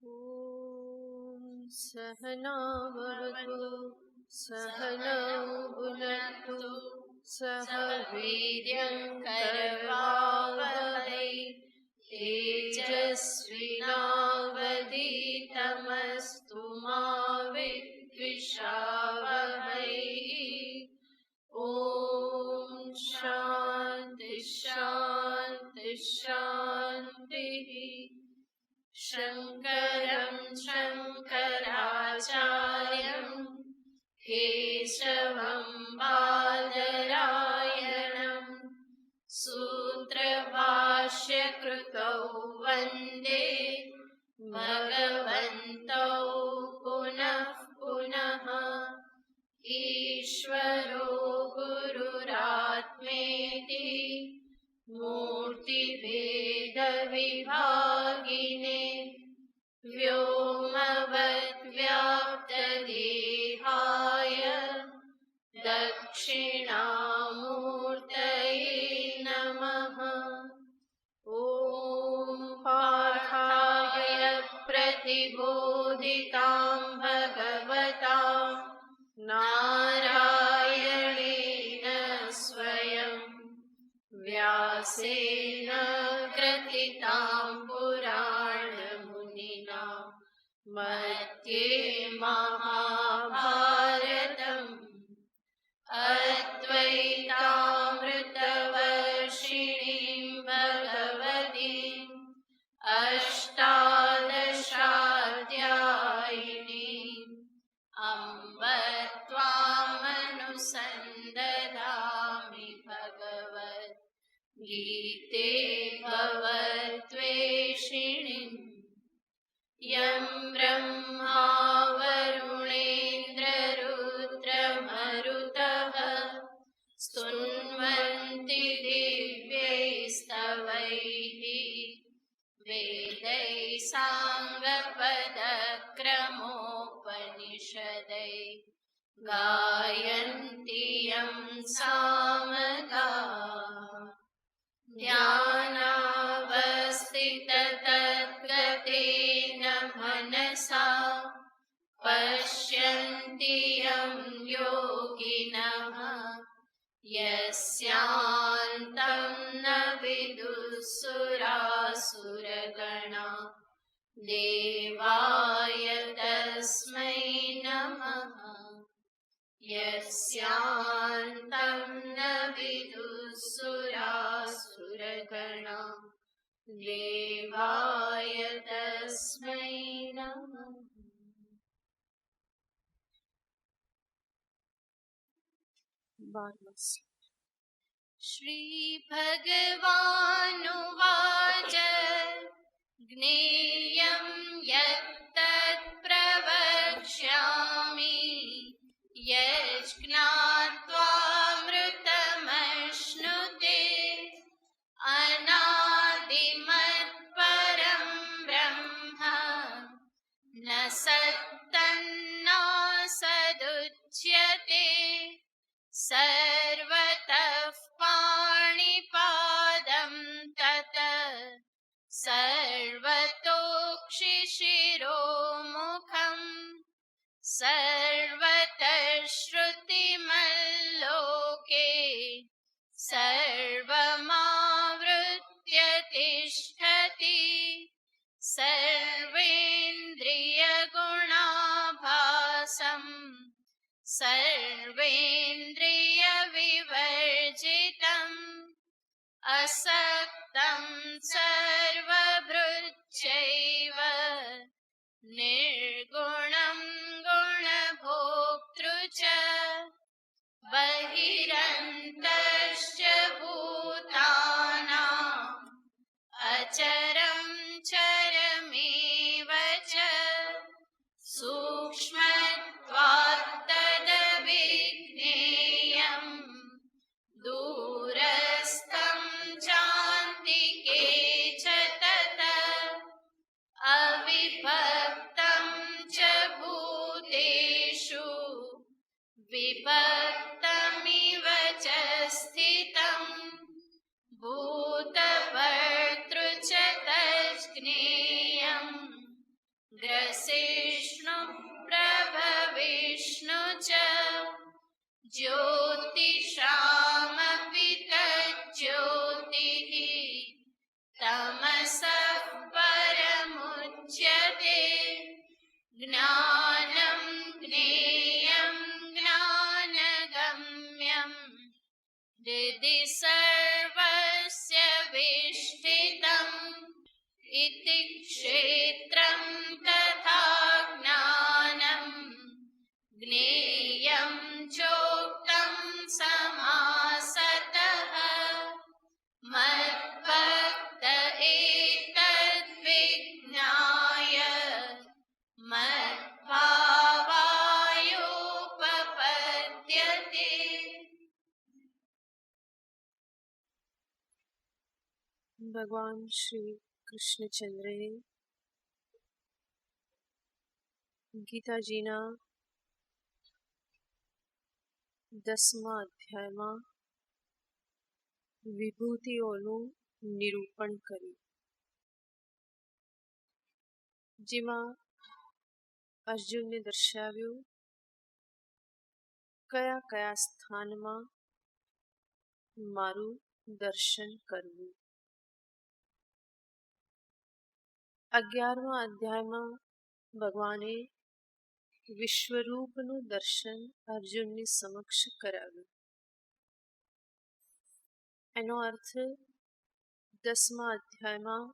ॐ सहना भवतु सहनौ भुनक्तु सह वीर्यं करवावहै तेजस्विनावधीतमस्तु मा विद्विषावहै। ॐ शान्ति शान्ति शान्तिः। शङ्करं शङ्कराचार्यं केशवं बादरायणं सूत्रभाष्यकृतौ वन्दे भगवन्तौ पुनः पुनः। ईश्वरो गुरुरात्मेति मूर्तिभेदविभागिने व्योमवद्व्याप्तदेहाय दक्षिणामूर्तये नमः। ॐ पार्थाय प्रतिबोधितां भगवता नारायणेन स्वयं व्यासेन ग्रथितां पुराणमुनिना मध्ये महाभारतम् अद्वैतामृतवर्षिणीं भगवतीम् अष्टादशाध्यायिनीम् अम्ब त्वामनुसन्दधामि भगवत् गीते भवद्वेषिणीम्। यं ब्रह्मा वरुणेन्द्ररुद्रमरुतः स्तुन्वन्ति दिव्यैस्तवैः वेदैः साङ्गपदक्रमोपनिषदैः गायन्ति यं सामगाः। ध्यानावस्थिततद्गतेन मनसा पश्यन्ति यं योगिनः यस्यान्तं न विदुःसुरासुरगणा देवाय तस्मै नमः। यस्यान्तं न विदुःसुरासुरगणा देवाय तस्मै नमः। श्रीभगवानुवाच ज्ञेयं यत्तत् प्रवक्ष्यामि यज्ज्ञात्वामृतमश्नुते अनादिमत्परं ब्रह्म न सत्तन्नासदुच्यते। सर्वतः पाणिपादं ततः सर्वतोक्षिशिरोमुखम् सर्वतः श्रुतिमल्लोके सर्वमावृत्य तिष्ठति। सर्वेन्द्रियगुणाभासं सर्वेन्द्रियविवर्जितम् असक्तं सर्वभृच्चैव निर्गुणं गुणभोक्तृ च। बहिरन्तश्च भूतानाम् अचरं चरमेव च सूक्ष्मत्वात् तदविज्ञेयम् दूरस्थं चान्तिके च ततः अविभक्तं च भूतेषु विभक्तमिव च स्थितं भूतभर्तृ च तज्ज्ञेयम् प्रसिष्णु प्रभविष्णु च ज्योतिषामपि तज्ज्योतिः तमसः परमुच्यते ज्ञानं ज्ञेयं ज्ञानगम्यं हृदि सर्वस्य विष्ठितम् इति क्षेत्रं तथा ज्ञानं ज्ञेयं चोक्तं समासतः मद्भक्त एतद्विज्ञाय मद्भावायोपपद्यते। ભગવાન શ્રી કૃષ્ણચંદ્રએ ગીતાજીના 10મા અધ્યાયમાં વિભૂતિઓનું નિરૂપણ કર્યું, જેમાં અર્જુનને દર્શાવ્યું કયા કયા સ્થાનમાં મારું દર્શન કરવું. 11મા અધ્યાયમાં ભગવાને વિશ્વરૂપનું દર્શન અર્જુનની સમક્ષ કરાવ્યું. એનો અર્થ 10મા અધ્યાયમાં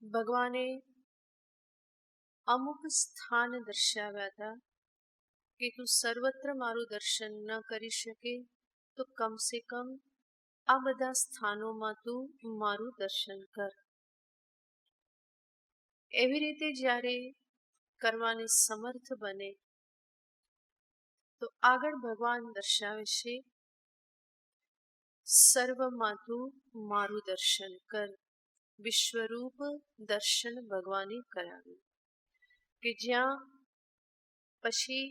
ભગવાને અમુક સ્થાન દર્શાવ્યા હતા કે તું સર્વત્ર મારું દર્શન ન કરી શકે તો કમસે કમ આ બધા સ્થાનોમાં તું મારું દર્શન કર. એવી રીતે જ્યારે કરવાને સમર્થ બને તો આગળ ભગવાન દર્શાવે છે સર્વમાં તું મારું દર્શન કર. વિશ્વરૂપ દર્શન ભગવાને કરાવ્યું કે જ્યાં પછી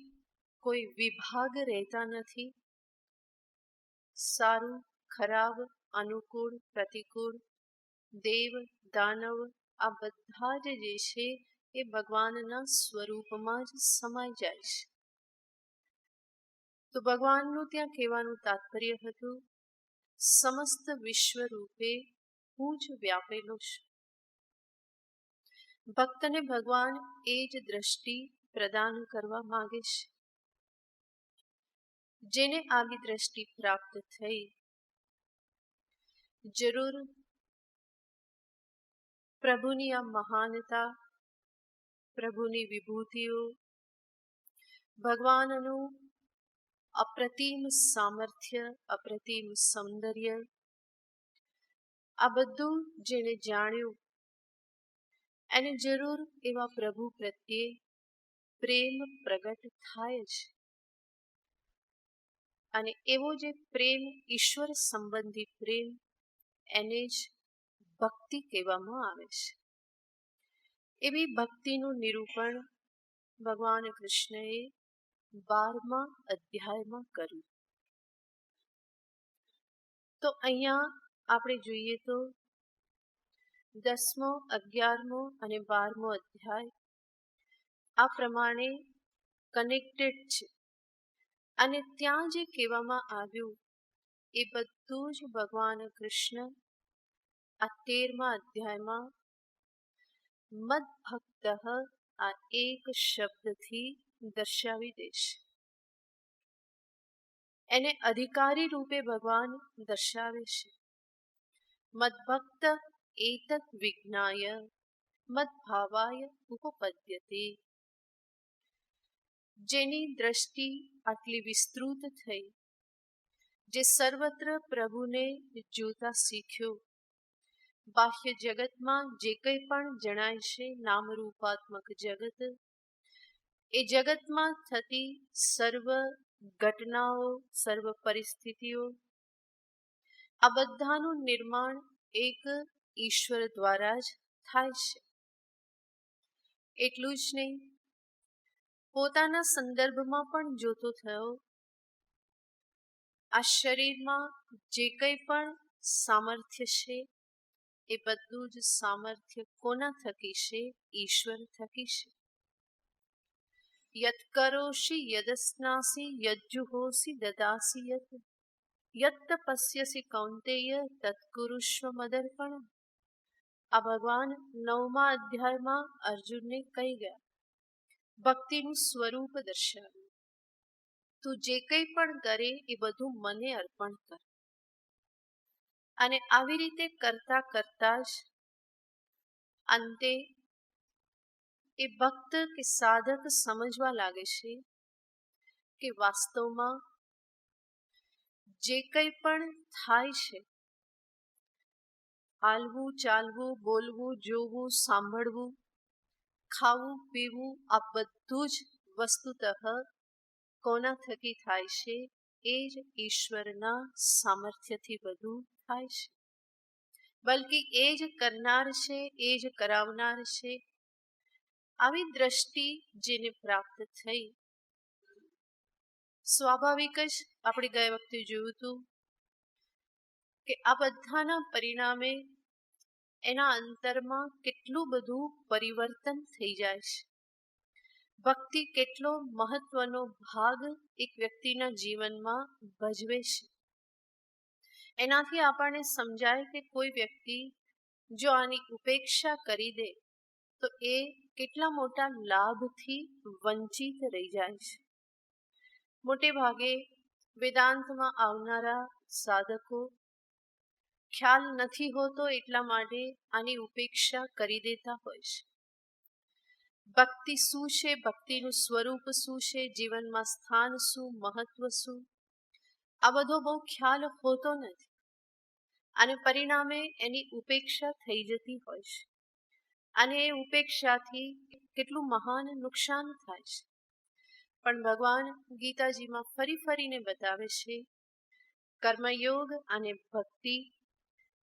કોઈ વિભાગ રહેતા નથી. સારું ખરાબ, અનુકૂળ પ્રતિકૂળ, દેવ દાનવ આ બધા જ જે છે એ ભગવાનના સ્વરૂપમાં જ સમાઈ જાય છે. તો ભગવાનનું ત્યાં કહેવાનું તાત્પર્ય હતું સમસ્ત વિશ્વ રૂપે હું જ વ્યાપેલો છું. ભક્તને ભગવાન એ જ દ્રષ્ટિ પ્રદાન કરવા માંગે છે. જેને આવી દ્રષ્ટિ પ્રાપ્ત થઈ જરૂર પ્રભુની આ મહાનતા, પ્રભુની વિભૂતિઓ, ભગવાનનું અપ્રતિમ સામર્થ્ય, અપ્રતિમ સૌંદર્ય આ બધું જેને જાણ્યું એને જરૂર એવા પ્રભુ પ્રત્યે પ્રેમ પ્રગટ થાય છે. અને એવો જે પ્રેમ ઈશ્વર સંબંધી પ્રેમ એને જ ભક્તિ કહેવામાં આવે છે. એવી ભક્તિનું નિરૂપણ ભગવાન કૃષ્ણએ 12મા અધ્યાયમાં કર્યું. તો અહીંયા આપણે જોઈએ તો 10મો, 11મો અને 12મો અધ્યાય આ પ્રમાણે કનેક્ટેડ છે. અને ત્યાં જે કહેવામાં આવ્યું એ બધું જ ભગવાન કૃષ્ણ આ 13મા અધ્યાયમાં મદ્ભક્ત આ એક શબ્દથી દર્શાવી દેશે. એને અધિકારી રૂપે ભગવાન દર્શાવે છે. મદ્ભક્ત એતત વિજ્ઞાય મદ્ભાવાય ઉપપદ્યતે. જેની દ્રષ્ટિ આટલી વિસ્તૃત થઈ, જે સર્વત્ર પ્રભુને જોતા શીખ્યો, બાહ્ય જગતમાં જે કંઈ પણ જણાય છે નામરૂપાત્મક જગત, એ જગતમાં થતી સર્વ ઘટનાઓ, સર્વ પરિસ્થિતિઓ આ બધાનું નિર્માણ એક ઈશ્વર દ્વારા જ થાય છે. એટલું જ નહીં, પોતાના સંદર્ભમાં પણ જોતો થયો આ શરીરમાં જે કંઈ પણ સામર્થ્ય છે એ બધું જ સામર્થ્ય કોના થકી છે? ઈશ્વર થકી છે. યત કરોષિ યદસ્નાસી યજ્જુહોસી દદાસી યત યત તપસ્યસી કૌંતેય તત્કુરુષ્વ મદર્પણ. આ ભગવાન 9મા અધ્યાયમાં અર્જુનને કહી ગયા, ભક્તિનું સ્વરૂપ દર્શાવ્યું. તું જે કંઈ પણ કરે એ બધું મને અર્પણ કર. અને આવી રીતે કરતા કરતા જ અંતે એ ભક્ત કે સાધક સમજવા લાગે છે કે વાસ્તવમાં જે કંઈ પણ થાય છે, હાલવું, ચાલવું, બોલવું, જોવું, સાંભળવું, ખાવું, પીવું, આ બધું જ વસ્તુતઃ કોના થકી થાય છે? એ જ ઈશ્વરના સામર્થ્યથી બધું થાય છે. બલ્કિ એ જ કરનાર છે, એ જ કરાવનાર છે. આવી દ્રષ્ટિ જેને પ્રાપ્ત થઈ, સ્વાભાવિક જ આપણે ગયા વખતે જોયું હતું કે આ બધાના પરિણામે એના અંતરમાં કેટલું બધું પરિવર્તન થઈ જાય છે. ભક્તિ કેટલો મહત્વનો ભાગ એક વ્યક્તિના જીવનમાં ભજવે છે. એનાથી આપણને સમજાય કે કોઈ વ્યક્તિ જો આની ઉપેક્ષા કરી દે તો એ કેટલા મોટા લાભથી વંચિત રહી જાય છે. મોટે ભાગે વેદાંતમાં આવનારા સાધકો ખ્યાલ નથી હોતો એટલા માટે આની ઉપેક્ષા કરી દેતા હોય છે. ભક્તિ શું છે, ભક્તિનું સ્વરૂપ શું છે, જીવનમાં સ્થાન શું, મહત્વ શું, આ બધો બહુ ખ્યાલ હોતો નથી અને પરિણામે એની ઉપેક્ષા થઈ જતી હોય છે. અને એ ઉપેક્ષાથી કેટલું મહાન નુકસાન થાય છે. પણ ભગવાન ગીતાજીમાં ફરી ફરીને બતાવે છે, કર્મયોગ અને ભક્તિ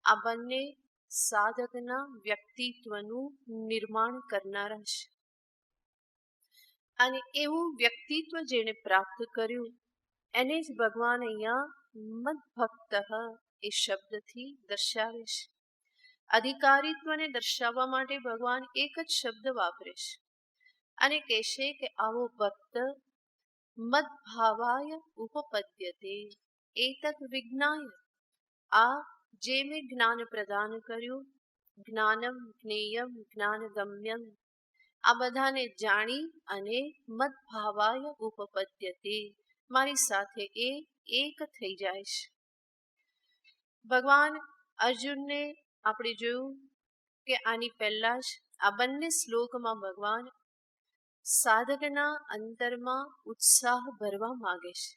આ બંને સાધકના વ્યક્તિત્વનું નિર્માણ કરનારા છે. અને એવું વ્યક્તિત્વ જેણે પ્રાપ્ત કર્યું એને જ ભગવાન અહીંયા મદભક્ત એ શબ્દથી દર્શાવે છે. અધિકારીત્વને દર્શાવવા માટે ભગવાન એક જ શબ્દ વાપરે છે અને કહેશે કે આવો ભક્ત મદભાવાય ઉપપદ્યતે એતત વિજ્ઞાય. આ જે મેં જ્ઞાન પ્રદાન કર્યું, જ્ઞાનમ જ્ઞેયમ જ્ઞાનગમ્યમ, આ બધાને જાણી અને મદભાવાય ઉપપદ્યતે, મારી સાથે એ એક થઈ જાય છે. ભગવાન અર્જુનને આપણે જોયું કે આની પહેલા જ આ બંને શ્લોકમાં ભગવાન સાધકના અંતરમાં ઉત્સાહ ભરવા માગે છે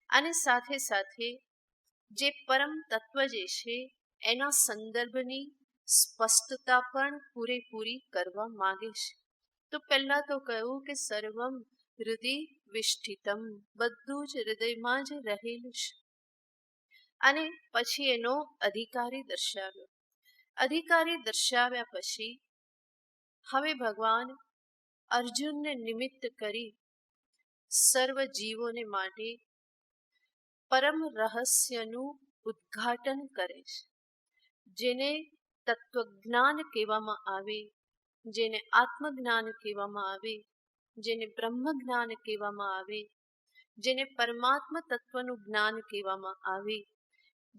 અને સાથે સાથે જે પરમ તત્વ જે છે એના સંદર્ભની સ્પષ્ટતા પણ પૂરેપૂરી કરવા માગે છે. તો પહેલા તો કહ્યું કે સર્વમ હૃદય વિષ્ઠિતમ, બધું જ હૃદયમાં જ રહેલું છે. અને પછી એનો અધિકારી દર્શાવ્યો. અધિકારી દર્શાવ્યા પછી હવે ભગવાન અર્જુનને નિમિત્ત કરી સર્વ જીવોને માટે પરમ રહસ્યનું ઉદ્ઘાટન કરે છે. જેને તત્વજ્ઞાન કહેવામાં આવે, જેને આત્મજ્ઞાન કહેવામાં આવે, જેને બ્રહ્મ જ્ઞાન કહેવામાં આવે, જેને પરમાત્મા તત્વનું જ્ઞાન કહેવામાં આવે,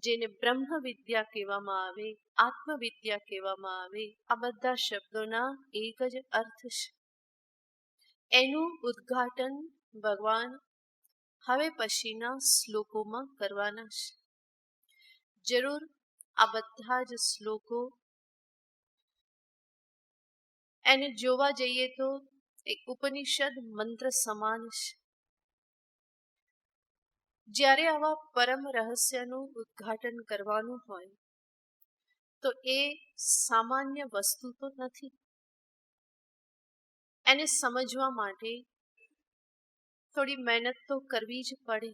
જેને બ્રહ્મ વિદ્યા કહેવામાં આવે, આત્મવિદ્યા કહેવામાં આવે, આ બધા શબ્દોના એક જ અર્થ છે. એનું ઉદ્ઘાટન ભગવાન હવે પછીના શ્લોકોમાં કરવાના છે. જરૂર આ બધા જ શ્લોકો એને જોવા જઈએ તો એક ઉપનિષદ મંત્ર સમાન છે. જ્યારે આવા પરમ રહસ્યનું ઉદ્ઘાટન કરવાનું હોય તો એ સામાન્ય વસ્તુ તો નથી. એને સમજવા માટે થોડી મહેનત તો કરવી જ પડે.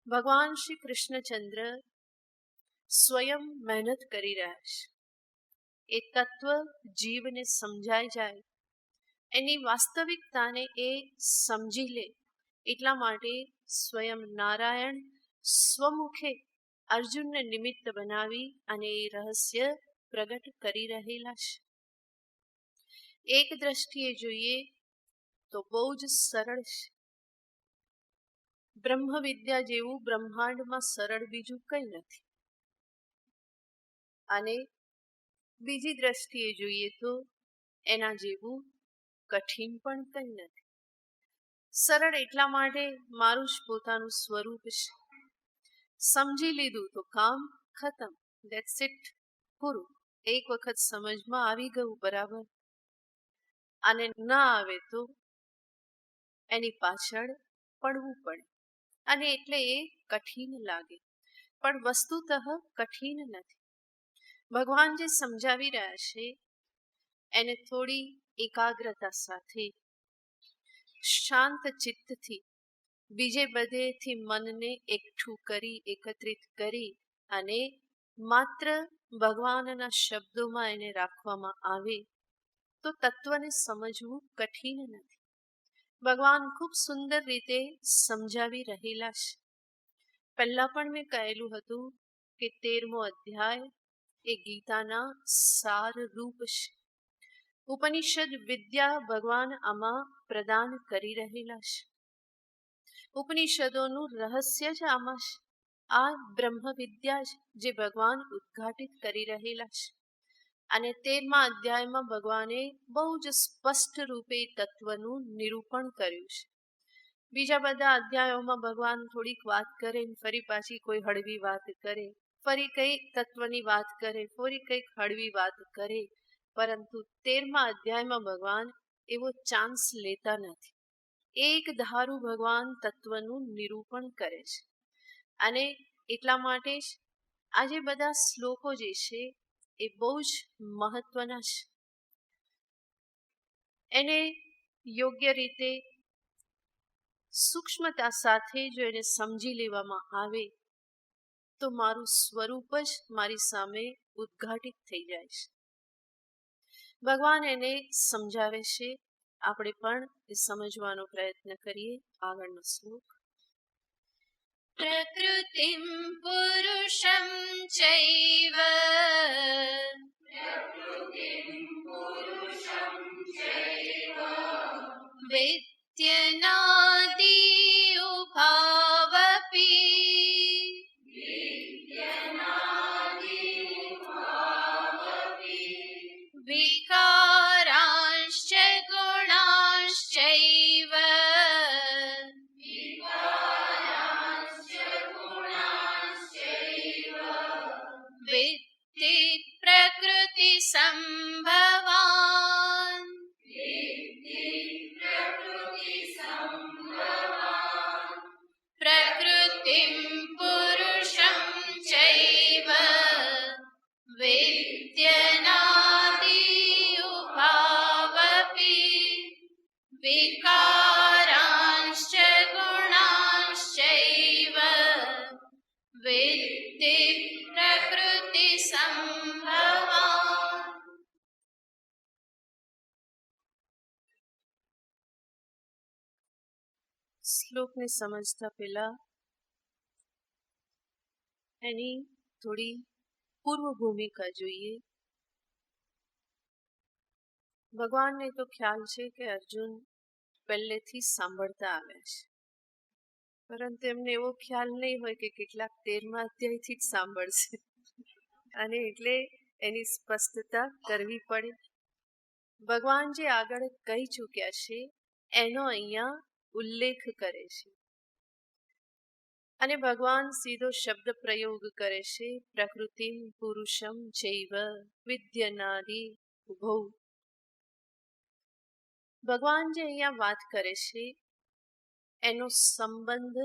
ભગવાન શ્રી કૃષ્ણચંદ્ર સ્વયં મહેનત કરી રહ્યા છે. એ તત્વ જીવને સમજાઈ જાય, એની વાસ્તવિકતાને એ સમજી લે એટલા માટે સ્વયં નારાયણ સ્વમુખે અર્જુનને નિમિત્ત બનાવી અને એ રહસ્ય પ્રગટ કરી રહેલા છે. એક દ્રષ્ટિએ જોઈએ તો બહુ જ સરળ છે. બ્રહ્મ વિદ્યા જેવું બ્રહ્માંડમાં સરળ બીજું કંઈ નથી. અને બીજી દ્રષ્ટિએ જોઈએ તો એના જેવું કઠિન પણ કંઈ નથી. સરળ એટલા માટે મારું જ પોતાનું સ્વરૂપ છે. સમજી લીધું તો કામ ખતમ. ધેટ્સ ઇટ, પૂરું. એક વખત સમજમાં આવી ગયું બરાબર, અને ના આવે તો એની પાછળ પડવું પડે, અને એટલે એ કઠિન લાગે, પણ વસ્તુતઃ કઠિન નથી. ભગવાન જે સમજાવી રહ્યા છે એને થોડી એકાગ્રતા સાથે, શાંત ચિત્તથી, બીજે બધેથી મનને એકઠું કરી, એકત્રિત કરી અને માત્ર ભગવાનના શબ્દોમાં એને રાખવામાં આવે તો તત્વને સમજવું કઠિન નથી. ભગવાન ખૂબ સુંદર રીતે સમજાવી રહેલા છે. પહેલા પણ મેં કહેલું હતું કે 13મો અધ્યાય એ ગીતાના સાર રૂપ છે. ઉપનિષદ વિદ્યા ભગવાન આમાં પ્રદાન કરી રહેલા છે. ઉપનિષદોનું રહસ્ય જ આમાં છે. આ બ્રહ્મ વિદ્યા જે ભગવાન ઉદ્ઘાટિત કરી રહેલા છે. અને 13મા અધ્યાયમાં ભગવાને બહુ જ સ્પષ્ટ રૂપે તત્વનું નિરૂપણ કર્યું છે. બીજા બધા અધ્યાયોમાં ભગવાન થોડીક વાત કરે, ફરી પાછી કોઈ હળવી વાત કરે, ફરી કઈ તત્વની વાત કરે, ફરી કંઈક હળવી વાત કરે, પરંતુ 13મા અધ્યાયમાં ભગવાન એવો ચાન્સ લેતા નથી. એક ધારું ભગવાન તત્વનું નિરૂપણ કરે છે. અને એટલા માટે જ આજે બધા શ્લોકો જે છે એ બહુ જ મહત્વના છે. એને યોગ્ય રીતે સૂક્ષ્મતા સાથે જો એને સમજી લેવામાં આવે તો મારું સ્વરૂપ જ મારી સામે ઉદ્ઘાટિત થઈ જાય છે. ભગવાન એને સમજાવે છે, આપણે પણ એ સમજવાનો પ્રયત્ન કરીએ. આગળનો શ્લોક. પ્રકૃતિમ પુરુષમ ચૈવ વિદ્યનાદિ ઉભાવપી વિકારાંશ્ચ ગુણાંશ્ચૈવ વિદ્ધિ પ્રકૃતિ સંભવાન પ્રકૃતિમ પુરુષમ ચૈવ વિદ્યનાદિ ઉભાવપી વિકારાંશ્ચ ગુણાંશ્ચૈવ વિદ્ધિ પ્રકૃતિ સંભવાન. શ્લોકને સમજતા પહેલા એની થોડી પૂર્વ ભૂમિકા જોઈએ. ભગવાનને તો ખ્યાલ છે કે અર્જુન પહેલેથી સાંભળતા આવ્યા છે, પરંતુ એમને એવો ખ્યાલ નહીં હોય કે કેટલાક 13મા અધ્યાયથી જ સાંભળશે, અને એટલે એની સ્પષ્ટતા કરવી પડે. ભગવાન જે આગળ કહી ચૂક્યા છે એનો અહીંયા ઉલ્લેખ કરે છે. અને ભગવાન સીધો શબ્દ પ્રયોગ કરે છે, પ્રકૃતિમ પુરુષમ ચૈવ વિદ્યનાદિ ઉભૌ. ભગવાન જે અહીંયા વાત કરે છે એનો સંબંધ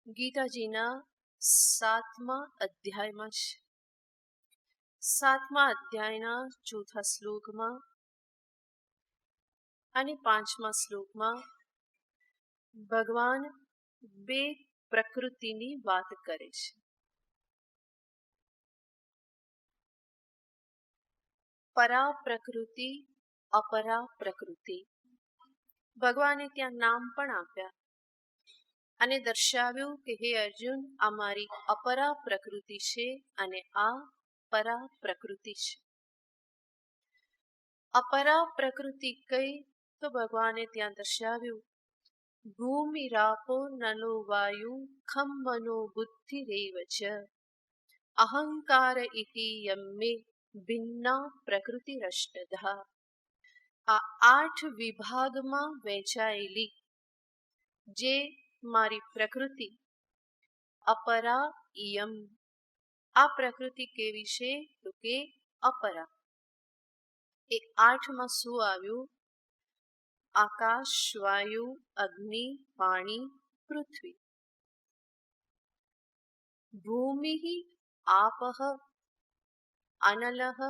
ગીતાજીના 7મા અધ્યાયમાં છે. 7મા અધ્યાયના 4થા શ્લોકમાં અને 5મા શ્લોકમાં ભગવાન બે પ્રકૃતિની વાત કરે છે. પરા પ્રકૃતિ, અપરા પ્રકૃતિ. ભગવાને ત્યાં નામ પણ આપ્યા. અને દર્શાવ્યું કે હે અર્જુન, આ મારી અપરા પ્રકૃતિ છે અને આ પરા પ્રકૃતિ છે. અપરા પ્રકૃતિ કઈ? તો ભગવાને ત્યાં દર્શાવ્યું, ભૂમિ રાપો નલો વાયુ ખમ મનો બુદ્ધિ રેવ ચ અહંકાર ઇતિ યમ્મે ભિન્ના પ્રકૃતિ રષ્ટધા. આ 8 વિભાગમાં વહેંચાયેલી જે મારી પ્રકૃતિ અપરા યમ, આ પ્રકૃતિ કેવી છે? તો કે અપરા. એ 8માં શું આવ્યું? આકાશ, વાયુ, અગ્નિ, પાણી, પૃથ્વી. ભૂમિ આપઃ અનલઃ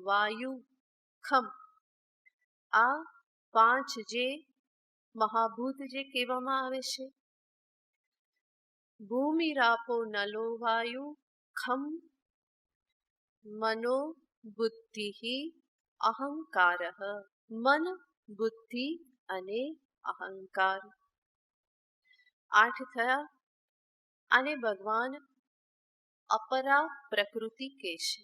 વાયુ ખમ. આ 5 જે મહાભૂત જે કહેવામાં આવે છે. ભૂમિ રાપો નલો વાયુ ખમ મનો બુદ્ધિ અહંકાર. મન, બુદ્ધિ અને અહંકાર 8 થયા. આને ભગવાન અપરા પ્રકૃતિ કહે છે.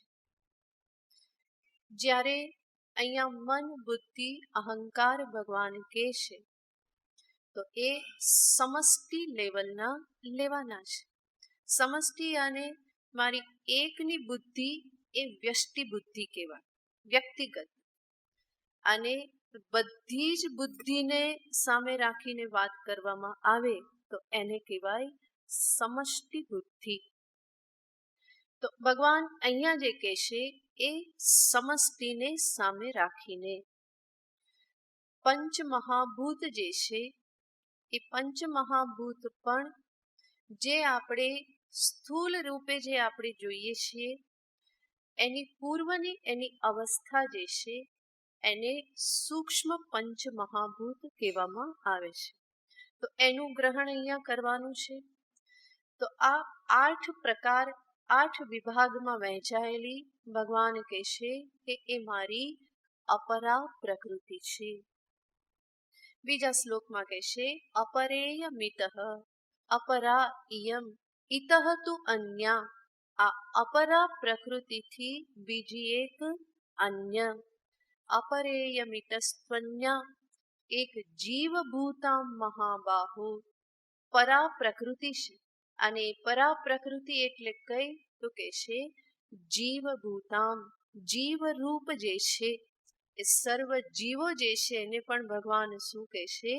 જ્યારે અહીંયા મન, બુદ્ધિ, અહંકાર ભગવાન કહે છે તો એ સમષ્ટિ લેવલના લેવાના છે. સમષ્ટિ અને મારી એકની બુદ્ધિ એ વ્યષ્ટિ બુદ્ધિ કહેવાય, વ્યક્તિગત. અને બધી જ બુદ્ધિને સામે રાખીને વાત કરવામાં આવે તો એને કહેવાય સમષ્ટિ બુદ્ધિ. તો ભગવાન અહીંયા જે કહે છે એ સમષ્ટિને સામે રાખીને પંચમહાભૂત જે છે એ પંચમહાભૂત પણ જે આપણે સ્થૂલ રૂપે જે આપણે જોઈએ છીએ એની પૂર્વની એની અવસ્થા જે છે એને સૂક્ષ્મ પંચમહાભૂત કહેવામાં આવે છે. તો એનું ગ્રહણ અહીંયા કરવાનું છે. તો આ 8 પ્રકાર 8 વિભાગમાં વહેંચાયેલી ભગવાન કહે છે કે એ મારી અપરા પ્રકૃતિ છે. બીજા શ્લોકમાં કહે છે અપરેય મિતઃ અપરા ઇયમ ઇતઃ તુ અન્યા. આ અપરા પ્રકૃતિથી બીજી એક અન્ય. અપરેયમિતસ્ત્વન્યા એક જીવભૂતા મહાબાહુ. પરા પ્રકૃતિ છે અને પરા પ્રકૃતિ એટલે કઈ? તો કે છે જીવભૂતામ. જીવરૂપ જે છે એ સર્વ જીવો જે છે એને પણ ભગવાન શું કહે છે?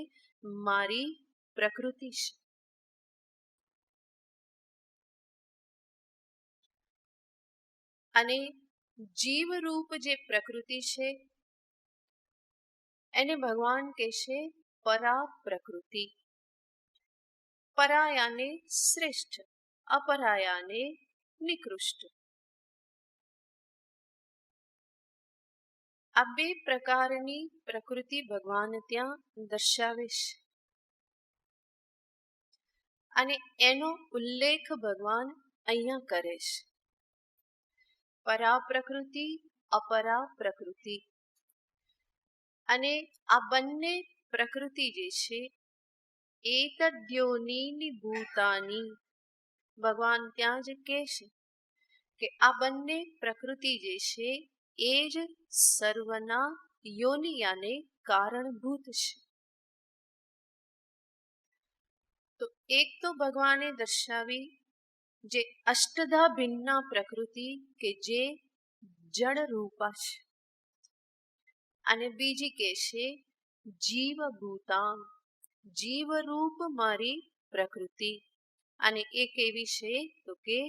મારી પ્રકૃતિ છે. અને જીવરૂપ જે પ્રકૃતિ છે એને ભગવાન કહે છે પરા પ્રકૃતિ. પરાયાને શ્રેષ્ઠ, અપરાયાને નિકૃષ્ટ. આ 2 પ્રકારની પ્રકૃતિ ભગવાન ત્યાં દર્શાવે છે અને એનો ઉલ્લેખ ભગવાન અહીંયા કરે છે. પરા પ્રકૃતિ, અપરા પ્રકૃતિ. અને આ બંને પ્રકૃતિ જે છે એતદ્યોનિની ભૂતાની. ભગવાન ત્યાં જ કહે છે કે આ બંને પ્રકૃતિ જે છે એ જ સર્વના યોનિયાને કારણભૂત છે. તો એક તો ભગવાને દર્શાવી જે અષ્ટધા ભિન્ના પ્રકૃતિ કે જે જળ રૂપા છે. અને બીજી કે છે જીવભૂતામ, જીવરૂપ મારી પ્રકૃતિ. અને એ કેવી છે? તો કે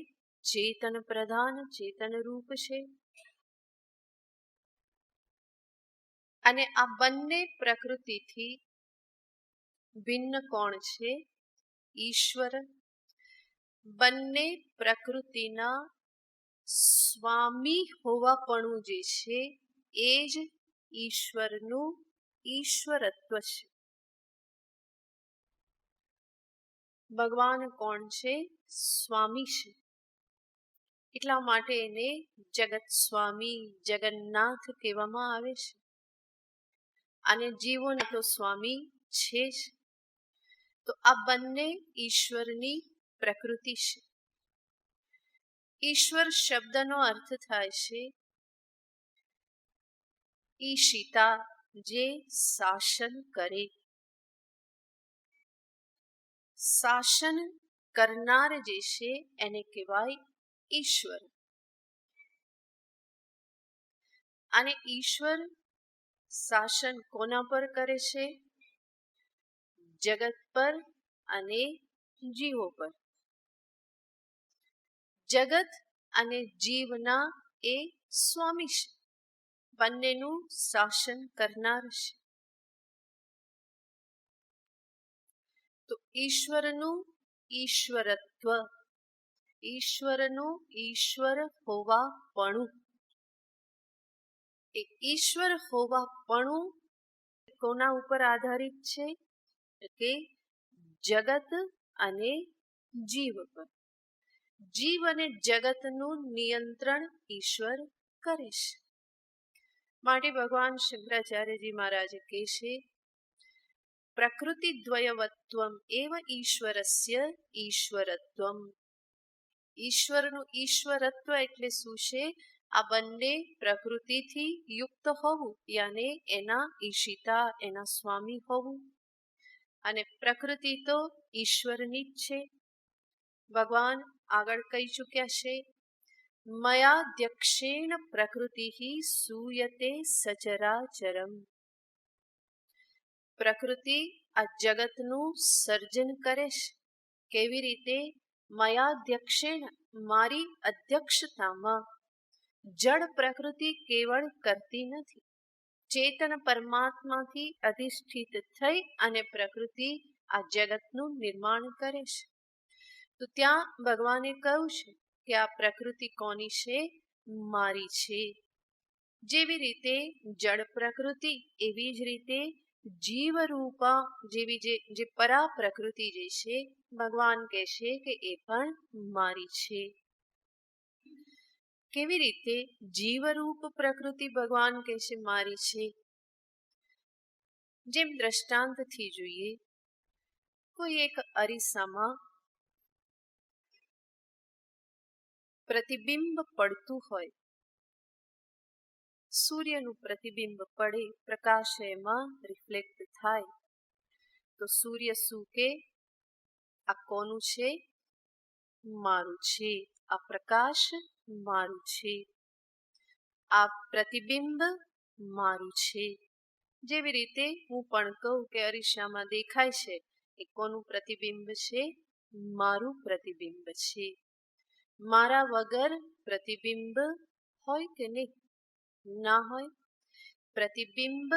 ચેતન પ્રધાન, ચેતન રૂપ છે. અને આ બંને પ્રકૃતિથી ભિન્ન કોણ છે? ઈશ્વર. બંને પ્રકૃતિના સ્વામી હોવાપણું જે છે એ જ ઈશ્વરનું ઈશ્વરત્વ છે. ભગવાન કોણ છે? સ્વામી છે. એટલા માટે એને જગત સ્વામી, જગન્નાથ કહેવામાં આવે છે. અને જીવોને તો સ્વામી છે જ. તો તો આ બંને ઈશ્વરની પ્રકૃતિ છે. ઈશ્વર શબ્દનો અર્થ થાય છે ઈશિતા, જે શાસન કરે. શાસન કરનાર જે છે એને કહેવાય ઈશ્વર. અને ઈશ્વર શાસન કોના પર કરે છે? જગત પર અને જીવો પર. જગત અને જીવના એ સ્વામી છે, બંનેનું શાસન કરનાર છે. તો ઈશ્વરનું ઈશ્વરત્વ, ઈશ્વરનું ઈશ્વર હોવાપણું, એ ઈશ્વર હોવાપણું કોના ઉપર આધારિત છે? કે જગત અને જીવ પર. જીવ અને જગતનું નિયંત્રણ ઈશ્વર કરે છે. માટે ભગવાન શંકરાચાર્યજી મહારાજે કહે છે પ્રકૃતિ દ્વયવત્વમ એવ ઈશ્વરસ્ય ઈશ્વરત્વમ. ઈશ્વરનું ઈશ્વરત્વ એટલે શું છે? આ બંને પ્રકૃતિથી યુક્ત હોવું, યાને એના ઈશિતા, એના સ્વામી હોવું. અને પ્રકૃતિ તો ઈશ્વરની જ છે. ભગવાન આગળ કહી ચૂક્યા છે મયાધ્યક્ષેણ પ્રકૃતિ સૂયતે સચરાચરમ. પ્રકૃતિ આ જગતનું સર્જન કરે છે. કેવી રીતે? મયાધ્યક્ષેણ, મારી અધ્યક્ષતામાં. જડ પ્રકૃતિ કેવળ કરતી નથી, ચેતન પરમાત્માથી અધિષ્ઠિત થઈ અને પ્રકૃતિ આ જગતનું નિર્માણ કરે છે. તો ત્યાં ભગવાને કહ્યું છે કે આ પ્રકૃતિ કોની છે? મારી છે. જેવી રીતે જળ પ્રકૃતિ, એવી જ રીતે જીવરૂપા જેવી જે પરા પ્રકૃતિ જે છે, ભગવાન કહે છે કે એ પણ મારી છે. કેવી રીતે? જીવરૂપ પ્રકૃતિ ભગવાન કહે છે મારી છે. જેમ દ્રષ્ટાંતથી જોઈએ, કોઈ એક અરીસામાં પ્રતિબિંબ પડતું હોય, સૂર્યનું પ્રતિબિંબ પડે, પ્રકાશ એમાં રિફ્લેક્ટ થાય, તો સૂર્ય શું કે આ કોનું છે? મારું છે. આ પ્રકાશ મારું છે, આ પ્રતિબિંબ મારું છે. જેવી રીતે હું પણ કહું કે અરીસામાં દેખાય છે, એ કોનું પ્રતિબિંબ છે? મારું પ્રતિબિંબ છે. મારા વગર પ્રતિબિંબ હોય કે નહીં? ના હોય. પ્રતિબિંબ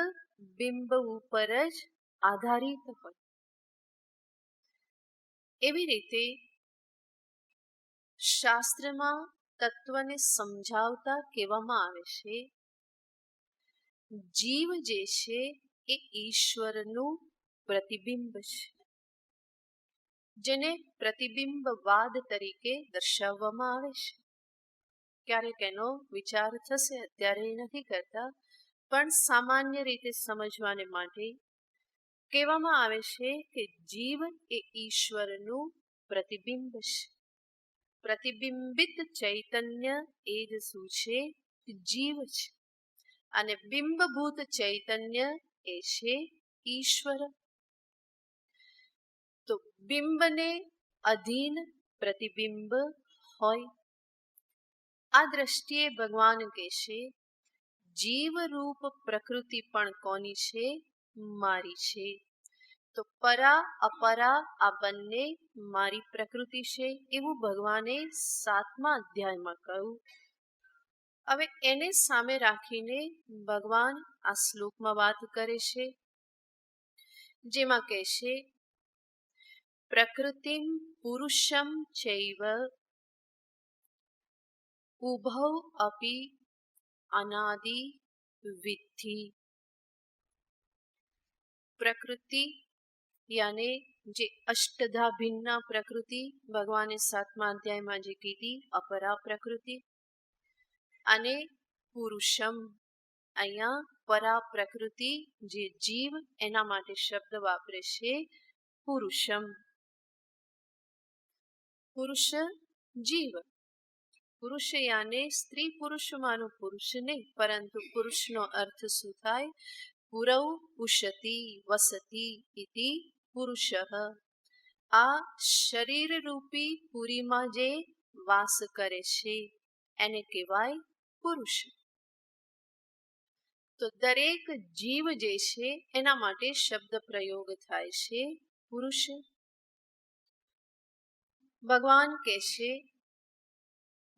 બિંબ ઉપર જ આધારિત હોય. એવી રીતે શાસ્ત્રમાં તત્વને સમજાવતા કહેવામાં આવે છે જીવ જે છે એ ઈશ્વરનું પ્રતિબિંબ છે, જેને પ્રતિબિંબવાદ તરીકે દર્શાવવામાં આવે છે. ક્યારેક એનો વિચાર થશે, અત્યારે નથી કરતા, પણ સામાન્ય રીતે સમજવાને માટે કહેવામાં આવે છે કે જીવ એ ઈશ્વરનું પ્રતિબિંબ છે. પ્રતિબિંબિત ચૈતન્ય એ જ શું છે? જીવ છે. અને બિંબભૂત ચૈતન્ય એ છે ઈશ્વર. તો બિંબને અધીન પ્રતિબિંબ હોય. આ દ્રષ્ટિએ ભગવાન કહે છે જીવરૂપ પ્રકૃતિ પણ કોની છે? મારી છે. તો પરા અપરા આ બંને મારી પ્રકૃતિ છે, એવું ભગવાને 7મા અધ્યાયમાં કહ્યું. હવે એને સામે રાખીને ભગવાન આ શ્લોકમાં વાત કરે છે, જેમાં કહે છે પ્રકૃતિમ પુરુષમ ચૈવ ઉભૌ અપી અનાદિ વિદ્ધિ. પ્રકૃતિ યાને જે અષ્ટધા ભિન્ના પ્રકૃતિ ભગવાને 7મા અધ્યાયમાં જે કીધી, અપરા પ્રકૃતિ, અને પુરુષમ, અહીંયા પરા પ્રકૃતિ જે જીવ, એના માટે શબ્દ વાપરે છે પુરુષમ. પુરુષ જીવ. પુરુષ યાને સ્ત્રી પુરુષમાંનું પુરુષ નહીં, પરંતુ પુરુષનો અર્થ શું થાય? પુરવ ઉશતી વસતી ઇતિ પુરુષ. આ શરીર રૂપી પુરીમાં જે વાસ કરે છે એને કહેવાય પુરુષ. તો દરેક જીવ જે છે એના માટે શબ્દ પ્રયોગ થાય છે પુરુષ. ભગવાન કહે છે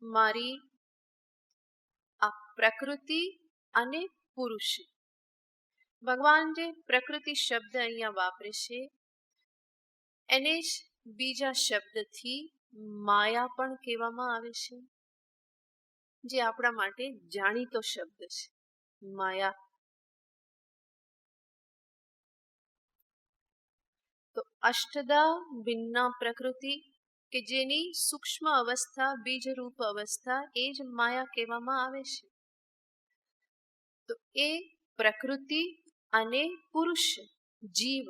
મારી આ પ્રકૃતિ અને પુરુષ. ભગવાન જે પ્રકૃતિ શબ્દ અહીંયા વાપરે છે એને જ બીજા શબ્દથી માયા પણ કહેવામાં આવે છે, જે આપણા માટે જાણીતો શબ્દ છે માયા. તો અષ્ટદા ભિન્ના પ્રકૃતિ કે જેની સૂક્ષ્મ અવસ્થા બીજરૂપ અવસ્થા એ જ માયા કહેવામાં આવે છે. તો એ પ્રકૃતિ અને પુરુષ જીવ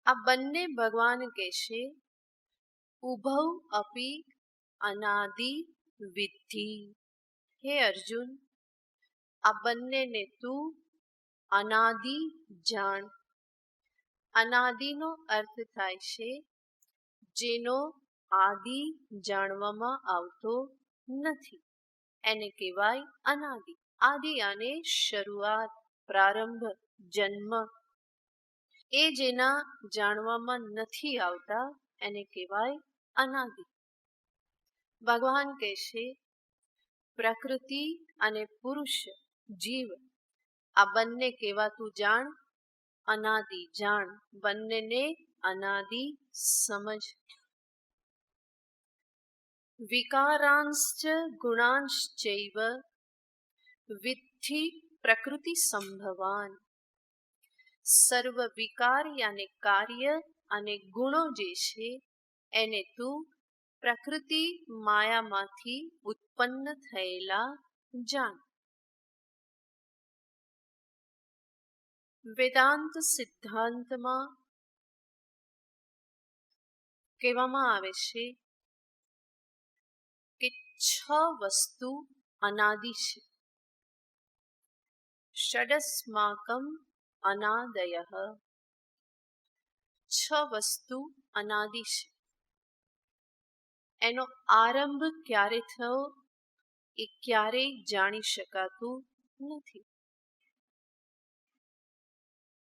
આ બંને ભગવાન કહે છે ઉભવ અપી અનાદિ વિદ્ધિ. હે અર્જુન, આ બંનેને તું અનાદિ જાણ. અનાદિનો અર્થ થાય છે જેનો આદિ જાણવામાં આવતો નથી, એને કહેવાય અનાદિ. આદિ આને શરૂઆત, પ્રારંભ, જન્મ. એ જેના જાણવામાં નથી આવતા એને કહેવાય અનાદિ. ભગવાન કહે છે પ્રકૃતિ અને પુરુષ જીવ આ બંને કહેવાતું જાણ, અનાદિ જાણ, બંનેને અનાદિ સમજ. વિકારાંશ્ચ ગુણાંશ્ચૈવ વિદ્ધિ પ્રકૃતિ સંભવાન. સર્વ વિકાર યાને કાર્ય અને ગુણો જે છે એને તું પ્રકૃતિ માયામાંથી ઉત્પન્ન થયેલા જાણ. વેદાંત સિદ્ધાંતમાં કહેવામાં આવે છે કે 6 વસ્તુ અનાદિ છે. ષડસ્માકમ અનાદયઃ. 6 વસ્તુ અનાદિ છે. એનો આરંભ ક્યારે થયો એ ક્યારેય જાણી શકાતું નથી.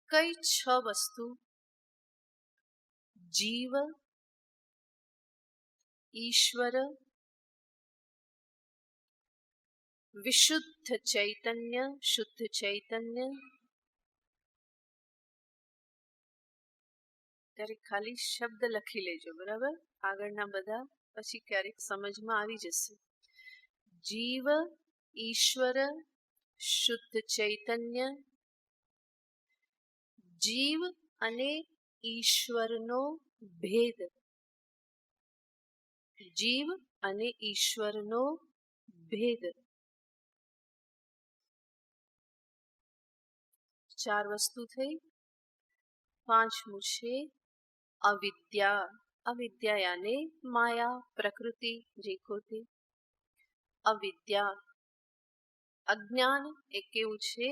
કઈ 6 વસ્તુ? જીવ, ઈશ્વર, વિશુદ્ધ ચૈતન્ય, શુદ્ધ ચૈતન્ય. ત્યારે ખાલી શબ્દ લખી લેજો, બરાબર? આગળના બધા પછી ક્યારેક સમજમાં આવી જશે. જીવ, ઈશ્વર, શુદ્ધ ચૈતન્ય. જીવ અને ઈશ્વરનો ભેદ. જીવ અને ઈશ્વરનો ભેદ. 4 વસ્તુ થઈ. 5મું છે અવિદ્યા. અવિદ્યા યાને માયા, પ્રકૃતિ જે ખોટી. અવિદ્યા, અજ્ઞાન એ કેવું છે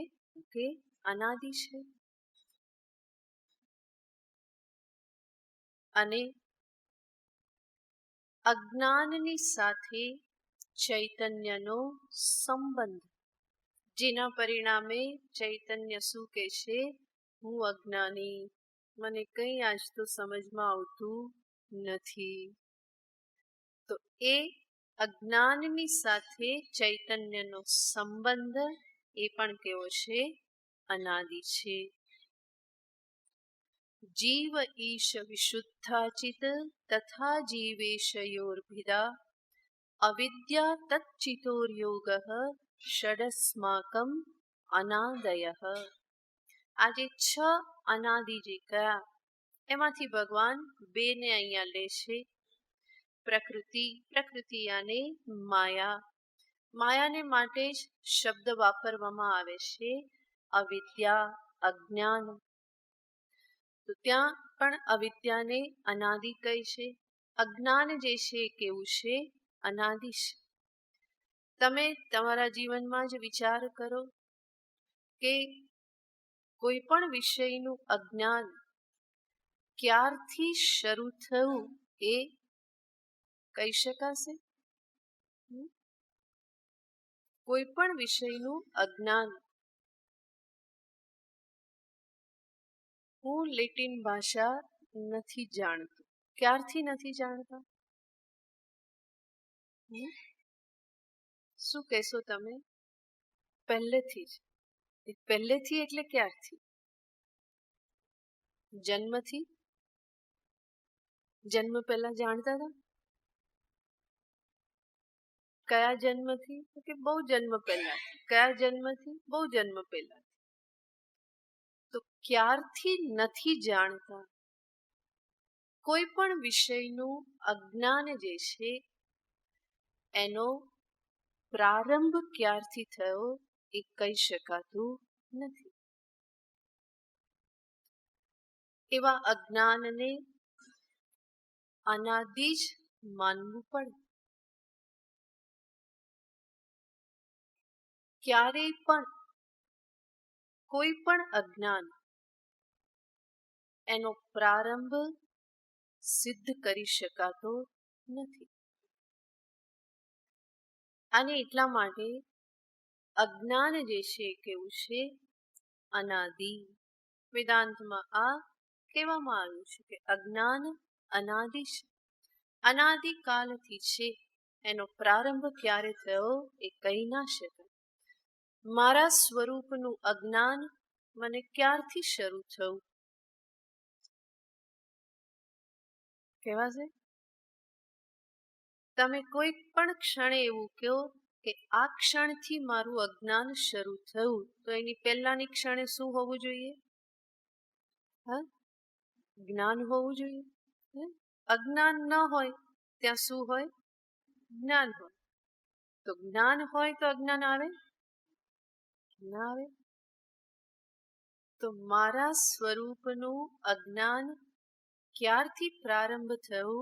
કે અનાદિ છે. અને અજ્ઞાનની સાથે ચૈતન્યનો સંબંધ, જેના પરિણામે ચૈતન્ય શું કહે છે? હું અજ્ઞાની, મને કંઈ આજ તો સમજમાં આવતું નથી. તો એ અજ્ઞાનની સાથે ચૈતન્યનો સંબંધ એ પણ કેવો છે? અનાદિ છે. જીવ ઈશ વિશુદ્ધાચિત તથા જીવેશયોર્ભિદા અવિદ્યા તચ્ચિતોર્યોગ ષડસ્માકમ અનાદયઃ. આજે 6 અનાદિ જે કયા એમાંથી ભગવાન 2ને અહીંયા લે છે. પ્રકૃતિ, પ્રકૃતિ યાને માયા. માયાને માટે જ શબ્દ વાપરવામાં આવે છે અવિદ્યા, અજ્ઞાન. તો ત્યાં પણ અવિદ્યાને અનાદિ કહે છે, અજ્ઞાન જે છે એ કેવું છે? અનાદિ છે. તમે તમારા જીવનમાં જ વિચાર કરો કે કોઈ પણ વિષયનું અજ્ઞાન ક્યારથી શરૂ થયું એ કહી શકાશે? કોઈ પણ વિષયનું અજ્ઞાન. હું લેટિન ભાષા નથી જાણતો. ક્યારથી નથી જાણતા? શું કહેશો તમે? પહેલેથી જ. પહેલેથી એટલે ક્યારથી? જન્મથી? જન્મ પહેલા જાણતા હતા? કયા જન્મથી? કે બહુ જન્મ પહેલા. કયા જન્મથી? બહુ જન્મ પહેલા. તો ક્યારથી નથી જાણતા? કોઈ પણ વિષયનું અજ્ઞાન જે છે એનો પ્રારંભ ક્યારથી થયો એ કહી શકાતું નથી. એવા અજ્ઞાનને અનાદિ જ માનવું પડે. ક્યારેય પણ કોઈ પણ અજ્ઞાન એનો પ્રારંભ સિદ્ધ કરી શકાતો નથી. અને એટલા માટે અજ્ઞાન જે છે કેવું છે? અનાદિ. વેદાંતમાં આ કહેવામાં આવ્યું છે કે અજ્ઞાન અનાદિ છે, અનાદિ કાલથી છે. એનો પ્રારંભ ક્યારે થયો એ કહી ના શકાય. મારા સ્વરૂપનું અજ્ઞાન મને ક્યારથી શરૂ થયું કહેવાશે? તમે કોઈ પણ ક્ષણે એવું કહો કે આ ક્ષણથી મારું અજ્ઞાન શરૂ થયું, તો એની પહેલાની ક્ષણે શું હોવું જોઈએ? જ્ઞાન હોવું જોઈએ. અજ્ઞાન ન હોય ત્યાં શું હોય? જ્ઞાન હોય. તો જ્ઞાન હોય તો અજ્ઞાન આવે? ના આવે. તો મારા સ્વરૂપનું અજ્ઞાન ક્યારથી પ્રારંભ થયો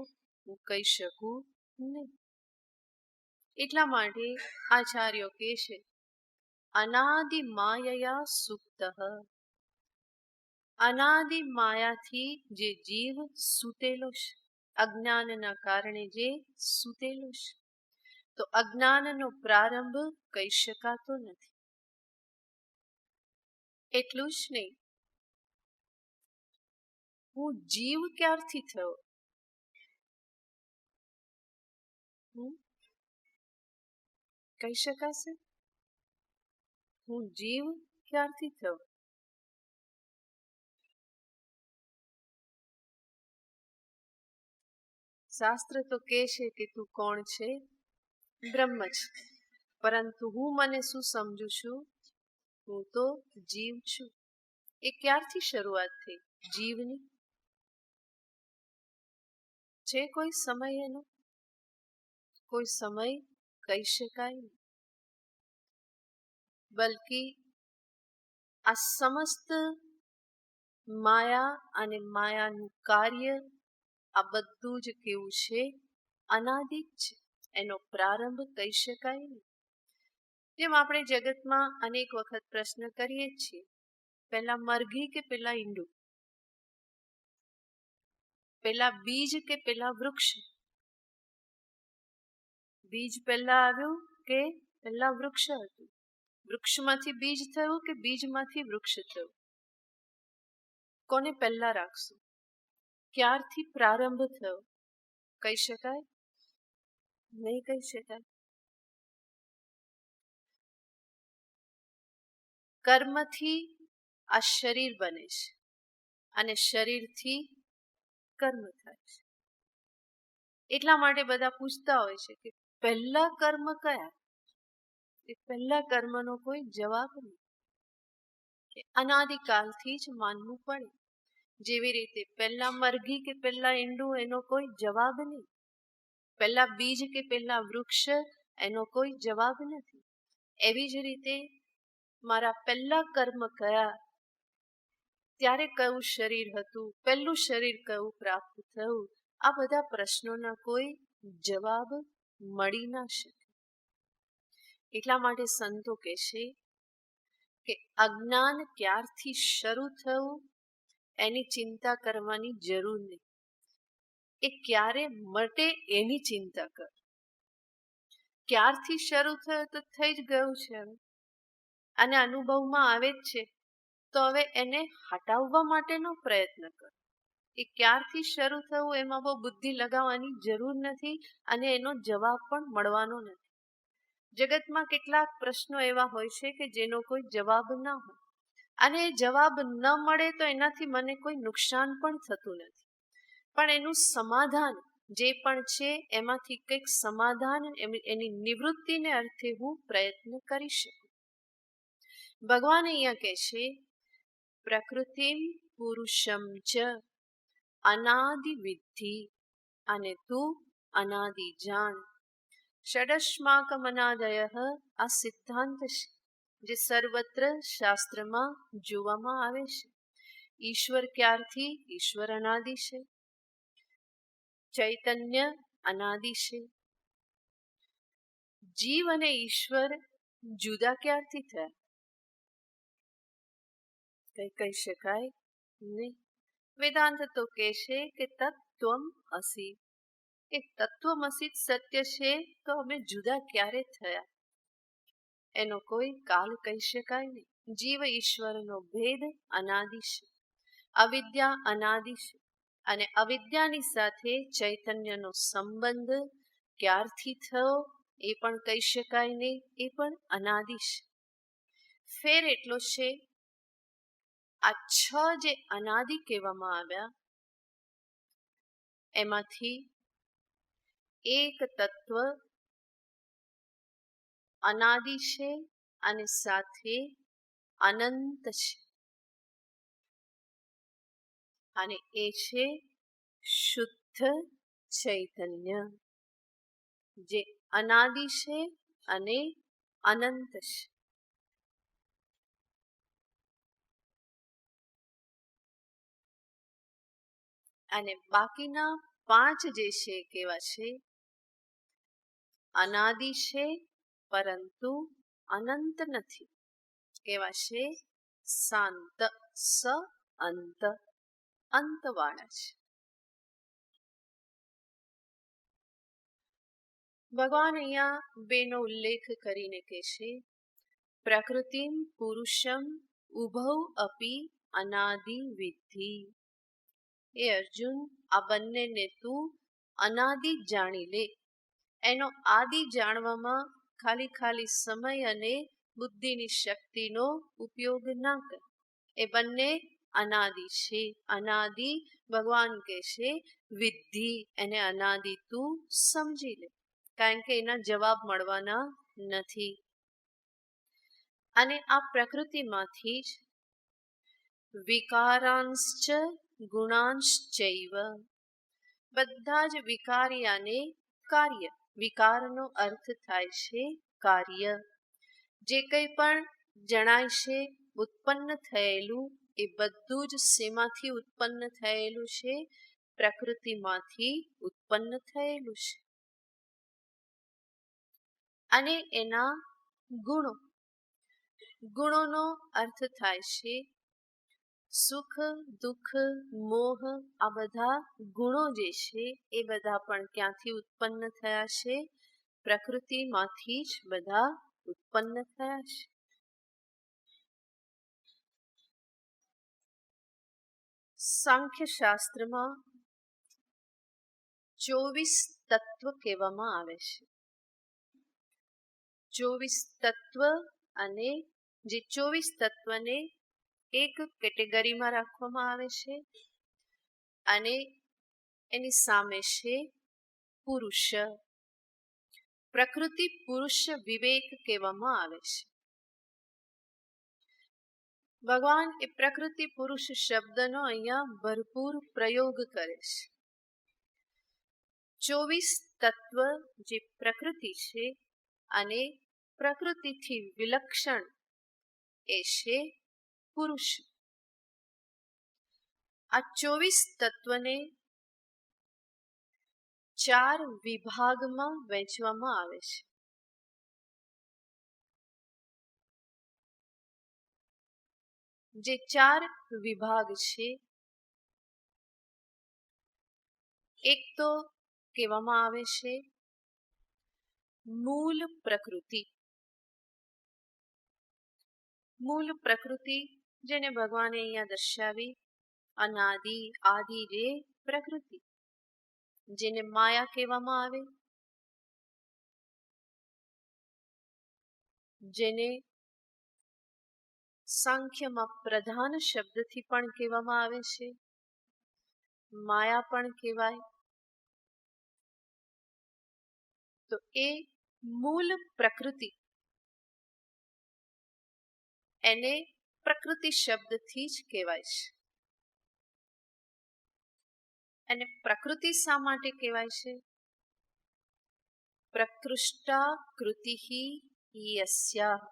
હું કહી શકું નહીં. એટલા માટે આચાર્યો કહે છે અનાદિ માયયા સુપ્તઃ. અનાદિ માયાથી જે જીવ સૂતેલો છે, અજ્ઞાનના કારણે જે સૂતેલો છે, તો અજ્ઞાનનો પ્રારંભ કહી શકાતો નથી. એટલું જ નહીં, હું જીવ ક્યારથી થયો? કહી શકાશે? હું જીવ ક્યારથી થયો? શાસ્ત્ર તો કહે છે કે તું કોણ છે? બ્રહ્મ છે. પરંતુ હું મને શું સમજુ છું? હું તો જીવ છું. એ ક્યારથી શરૂઆત થઈ જીવની? છે કોઈ સમય એનો? કોઈ સમય કહી શકાય નહીં. બલકી આ સમસ્ત માયા અને માયાનું કાર્ય આ બધું જ કેવું છે? અનાદિ છે. એનો પ્રારંભ કહી શકાય નહીં. જેમ આપણે જગતમાં અનેક વખત પ્રશ્ન કરીએ છીએ, પહેલા મરઘી કે પહેલા ઈંડું? પહેલા બીજ કે પહેલા વૃક્ષ? બીજ પહેલા આવ્યું કે પહેલા વૃક્ષ હતું? વૃક્ષમાંથી બીજ થયું કે બીજમાંથી વૃક્ષ થયું? કોને પહેલા રાખશું? ક્યારથી પ્રારંભ થયો કહી શકાય નહીં? કહી શકાય. કર્મથી આ શરીર બને છે અને શરીરથી કર્મ થાય છે. એટલા માટે બધા પૂછતા હોય છે કે પહેલા કર્મ કયા? એ પહેલા કર્મનો કોઈ જવાબ નહીં. કે અનાદિકાલથી જ માનવું પડે. જેવી રીતે પહેલા મરઘી કે પહેલા ઈંડું એનો કોઈ જવાબ નહીં. પહેલા બીજ કે પહેલા વૃક્ષ એનો કોઈ જવાબ નથી. એવી જ રીતે મારા પહેલા કર્મ કયા ત્યારે કયું શરીર હતું, પહેલું શરીર કયું પ્રાપ્ત થયું, આ બધા પ્રશ્નોના કોઈ જવાબ મળી ના શકે. એટલા માટે સંતો કહેશે કે અજ્ઞાન ક્યારથી શરૂ થયું એની ચિંતા કરવાની જરૂર નહીં, એ ક્યારે મટે એની ચિંતા કર. ક્યારથી શરૂ થયું તો થઈ જ ગયું છે હવે, અને અનુભવમાં આવે જ છે, તો હવે એને હટાવવા માટેનો પ્રયત્ન કર. એ ક્યારથી શરૂ થયું એમાં બહુ બુદ્ધિ લગાવવાની જરૂર નથી, અને એનો જવાબ પણ મળવાનો નથી. જગતમાં કેટલાક પ્રશ્નો એવા હોય છે કે જેનો કોઈ જવાબ ના હોય, અને એ જવાબ ન મળે તો એનાથી મને કોઈ નુકસાન પણ થતું નથી, પણ એનું સમાધાન જે પણ છે એમાંથી કંઈક સમાધાન, એની નિવૃત્તિને અર્થે હું પ્રયત્ન કરી શકું. ભગવાન અહીંયા કહે છે પ્રકૃતિમ પુરુષમ ચ અનાદિ વિદ્ધિ, અને તું અનાદિ જાણ. ષડસ્માકમ અનાદય આ સિદ્ધાંત છે જે સર્વત્ર શાસ્ત્રમાં જોવામાં આવે છે. ઈશ્વર ક્યારથી? ઈશ્વર અનાદિ છે, ચૈતન્ય અનાદિ છે. જીવ અને ઈશ્વર જુદા ક્યારથી થયા? કઈ કહી શકાય નહીં. વેદાંત તો કહે છે કે તત્વમ અસી, એ તત્વમસી સત્ય છે, તો અમે જુદા ક્યારે થયા એનો કોઈ કાલ કહી શકાય નહીં. જીવ ઈશ્વરનો ભેદ અનાદિ છે, અવિદ્યા અનાદિ છે, અને અવિદ્યાની સાથે ચૈતન્યનો સંબંધ ક્યારથી થયો એ પણ કહી શકાય નહીં, એ પણ અનાદિ છે. ફેર એટલો છે આ છ જે અનાદિ કહેવામાં આવ્યા એમાંથી એક તત્વ અનાદિ છે અને સાથે અનંત છે, અને એ છે શુદ્ધ ચૈતન્ય, જે અનાદિ છે અને અનંત છે. અને બાકીના પાંચ જે છે કેવા છે? અનાદિ છે પરંતુ અનંત નથી. કેવા છે? શાંત, સ અંત, અંતવાળા છે. ભગવાન અહીંયા બેનો ઉલ્લેખ કરીને કહે છે પ્રકૃતિમ પુરુષમ ઉભૌ અપી અનાદિ વિદ્ધિ. એ અર્જુન, આ બંનેને તું અનાદિ જાણી લે. એનો આદિ જાણવામાં ખાલી સમય અને બુદ્ધિની શક્તિનો ઉપયોગ ના કર. એ બંને અનાદિ છે. અનાદિ ભગવાન કહે છે વિદ્ધિ, એને અનાદિ તું સમજી લે, કારણ કે એના જવાબ મળવાના નથી. અને આ પ્રકૃતિમાંથી જ વિકારાંશ્ચ ગુણાંશ્ચૈવ, બધા જ વિકાર્યાને કાર્ય. વિકારનો અર્થ થાય છે કાર્ય. જે કંઈ પણ જણાય છે ઉત્પન્ન થયેલું, એ બધું જ શેમાંથી ઉત્પન્ન થયેલું છે? પ્રકૃતિમાંથી ઉત્પન્ન થયેલું છે. અને એના ગુણો, ગુણોનો અર્થ થાય છે સુખ, દુઃખ, મોહ. આ બધા ગુણો જે છે એ બધા પણ ક્યાંથી ઉત્પન્ન થયા છે? પ્રકૃતિમાંથી જ બધા ઉત્પન્ન થયા છે. સાંખ્ય શાસ્ત્રમાં 24 તત્વ કહેવામાં આવે છે. 24 તત્વ, અને જે 24 તત્વને એક કેટેગરીમાં રાખવામાં આવે છે, અને એની સામે છે પુરુષ. પ્રકૃતિ પુરુષ વિવેક કહેવામાં આવે છે. ભગવાન એ પ્રકૃતિ પુરુષ શબ્દનો અહીંયા ભરપૂર પ્રયોગ કરે છે. 24 તત્વ જે પ્રકૃતિ છે, અને પ્રકૃતિથી વિલક્ષણ એ છે પુરુષ. આ 24 તત્વને 4 વિભાગમાં વહેંચવામાં આવે છે. જે 4 વિભાગ છે, એક તો કહેવામાં આવે છે મૂળ પ્રકૃતિ. મૂળ પ્રકૃતિ જેને ભગવાને અહીંયા દર્શાવી, અનાદિ આદિ રે પ્રકૃતિ, જેને માયા કહેવામાં આવે, જેને સાંખ્યમાં પ્રધાન શબ્દથી પણ કહેવામાં આવે છે, માયા પણ કહેવાય. તો એ મૂળ પ્રકૃતિ, એને પ્રકૃતિ શબ્દથી જ કહેવાય છે. અને પ્રકૃતિ શા માટે કહેવાય છે? પ્રકૃષ્ટા કૃતિ યસ્યા,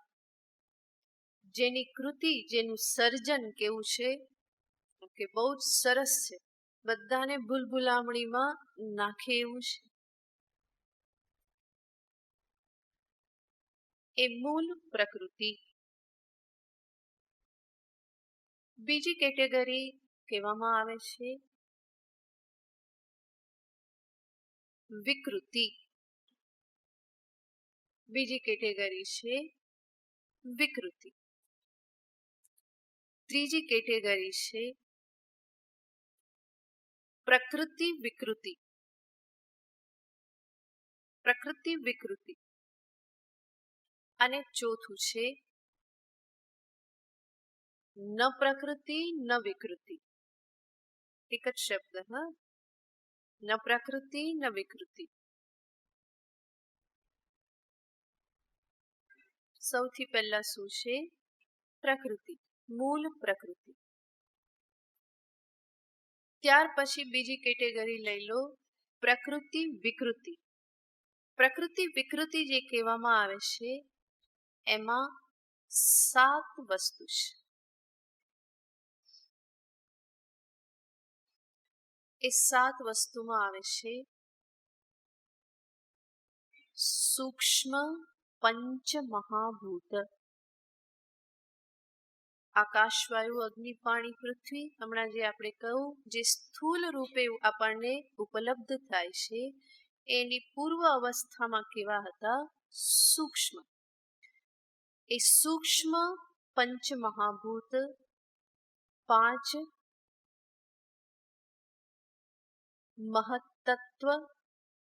જેની કૃતિ, જેનું સર્જન કેવું છે કે બહુ જ સરસ છે, બધાને ભૂલભુલામણીમાં નાખે એવું છે. એ મૂળ પ્રકૃતિ. બીજી કેટેગરી કહેવામાં આવે છે વિકૃતિ. બીજી કેટેગરી છે વિકૃતિ. ત્રીજી કેટેગરી છે પ્રકૃતિ વિકૃતિ. પ્રકૃતિ વિકૃતિ. અને ચોથું છે ન પ્રકૃતિ ન વિકૃતિ. એક જ શબ્દ, હા, ન પ્રકૃતિ ન વિકૃતિ. સૌથી પહેલા શું છે? પ્રકૃતિ, મૂળ પ્રકૃતિ. ત્યાર પછી બીજી કેટેગરી લઈ લો, પ્રકૃતિ વિકૃતિ. પ્રકૃતિ વિકૃતિ જે કહેવામાં આવે છે એમાં 7 વસ્તુ છે. એ 7 વસ્તુમાં આવે છે સૂક્ષ્મ પંચ મહાભૂત. આકાશ, વાયુ, અગ્નિ, પાણી, પૃથ્વી. હમણાં જે આપણે કહ્યું, જે સ્થૂલ રૂપે આપણને ઉપલબ્ધ થાય છે, એની પૂર્વ અવસ્થામાં કેવા હતા? સૂક્ષ્મ. એ સૂક્ષ્મ પંચ મહાભૂત 5 મહત્તત્વ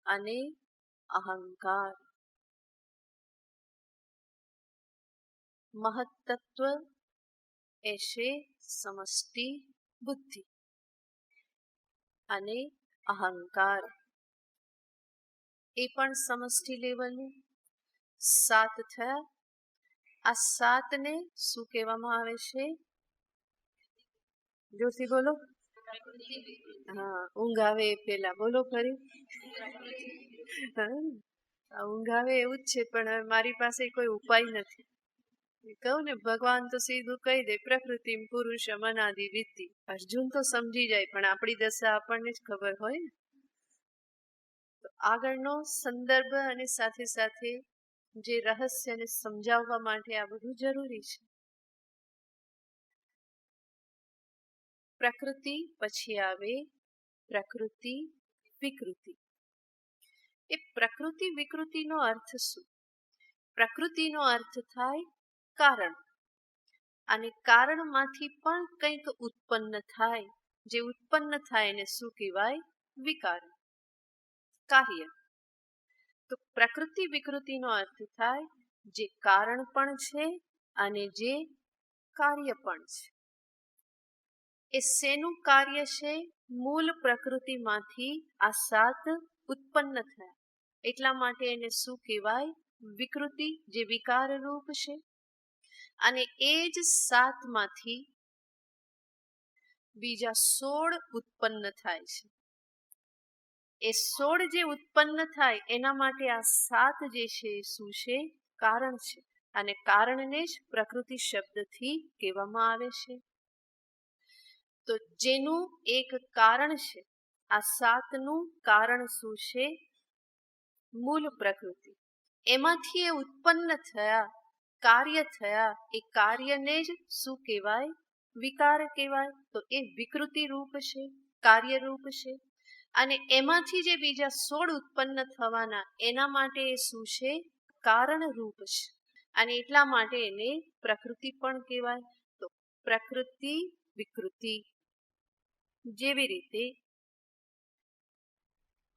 અને અહંકાર. મહત્તત્વ એ છે સમષ્ટિ બુદ્ધિ, અને અહંકાર એ પણ સમષ્ટિ લેવલનું. 7 થયા. આ 7ને શું કહેવામાં આવે છે? જોરથી બોલો. હા, ઊંઘ આવે એ પેલા બોલો ખરી. ઊંઘ આવે એવું જ છે, પણ હવે મારી પાસે કોઈ ઉપાય નથી. કહું ને, ભગવાન તો સીધું કહી દે, પ્રકૃતિ પુરુષમ અનાદિ વિદ્ધિ. અર્જુન તો સમજી જાય, પણ આપણી દશા આપણને જ ખબર હોય ને. તો આગળનો સંદર્ભ અને સાથે સાથે જે રહસ્યને સમજાવવા માટે આ બધું જરૂરી છે. પ્રકૃતિ પછી આવે પ્રકૃતિ વિકૃતિ. એ પ્રકૃતિ વિકૃતિનો અર્થ શું? પ્રકૃતિનો અર્થ થાય કારણ, અને કારણમાંથી પણ કંઈક ઉત્પન્ન થાય. જે ઉત્પન્ન થાય એને શું કહેવાય? વિકાર, કાર્ય. તો પ્રકૃતિ વિકૃતિનો અર્થ થાય જે કારણ પણ છે અને જે કાર્ય પણ છે. એ શેનું કાર્ય છે? મૂળ પ્રકૃતિમાંથી આ 7 ઉત્પન્ન થયા, એટલા માટે એને શું કહેવાય? વિકૃતિ, જે વિકાર રૂપ છે. અને એ જ 7માંથી બીજા 16 ઉત્પન્ન થાય છે. એ 16 જે ઉત્પન્ન થાય એના માટે આ 7 જે છે એ શું છે? કારણ છે. અને કારણને જ પ્રકૃતિ શબ્દથી કહેવામાં આવે છે. તો જેનું એક કારણ છે, આ સાતનું કારણ શું છે? મૂળ પ્રકૃતિ. એમાંથી એ ઉત્પન્ન થયા, કાર્ય થયા, એ કાર્યને જ શું કહેવાય? વિકાર કહેવાય. તો એ વિકૃતિ રૂપ છે, કાર્ય રૂપ છે. અને એમાંથી જે બીજા 16 ઉત્પન્ન થવાના, એના માટે એ શું છે? કારણ રૂપ છે. અને એટલા માટે એને પ્રકૃતિ પણ કહેવાય. તો પ્રકૃતિ વિકૃતિ. જેવી રીતે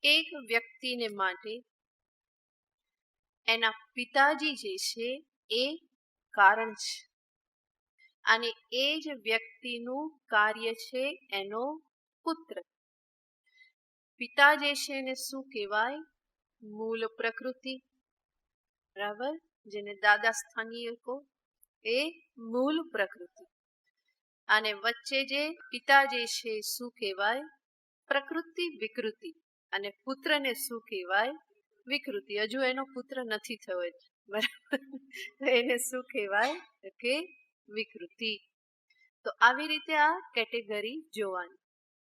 એક વ્યક્તિને માટે એના પિતાજી જે છે એ કારણ છે, અને એ જ વ્યક્તિનું કાર્ય છે એનો પુત્ર. પિતા જે છે એને શું કહેવાય? મૂળ પ્રકૃતિ. બરાબર, જેને દાદા સ્થાનીય કહો એ મૂળ પ્રકૃતિ. અને વચ્ચે જે પિતા જે છે શું કહેવાય? પ્રકૃતિ વિકૃતિ. અને પુત્રને શું કહેવાય? વિકૃતિ. હજુ એનો પુત્ર નથી થયો, બરાબર, એને શું કહેવાય? કે વિકૃતિ. તો આવી રીતે આ કેટેગરી જોવાની.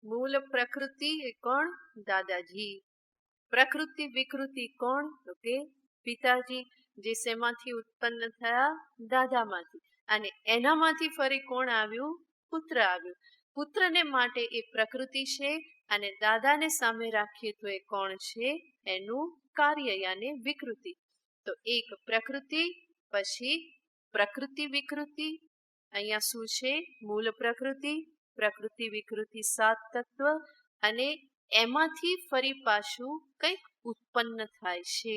મૂળ પ્રકૃતિ એ કોણ? દાદાજી. પ્રકૃતિ વિકૃતિ કોણ? તો કે પિતાજી, જે શેમાંથી ઉત્પન્ન થયા? દાદામાંથી. અને એનામાંથી ફરી કોણ આવ્યું? પુત્ર આવ્યું. પુત્રને માટે એ પ્રકૃતિ છે, અને દાદાને સામે રાખીએ તો એ કોણ છે? એનું કાર્ય, યાને વિકૃતિ. તો એક પ્રકૃતિ, પછી પ્રકૃતિ વિકૃતિ. અહીંયા શું છે? મૂળ પ્રકૃતિ, પ્રકૃતિ વિકૃતિ 7 તત્વ, અને એમાંથી ફરી પાછું કંઈક ઉત્પન્ન થાય છે.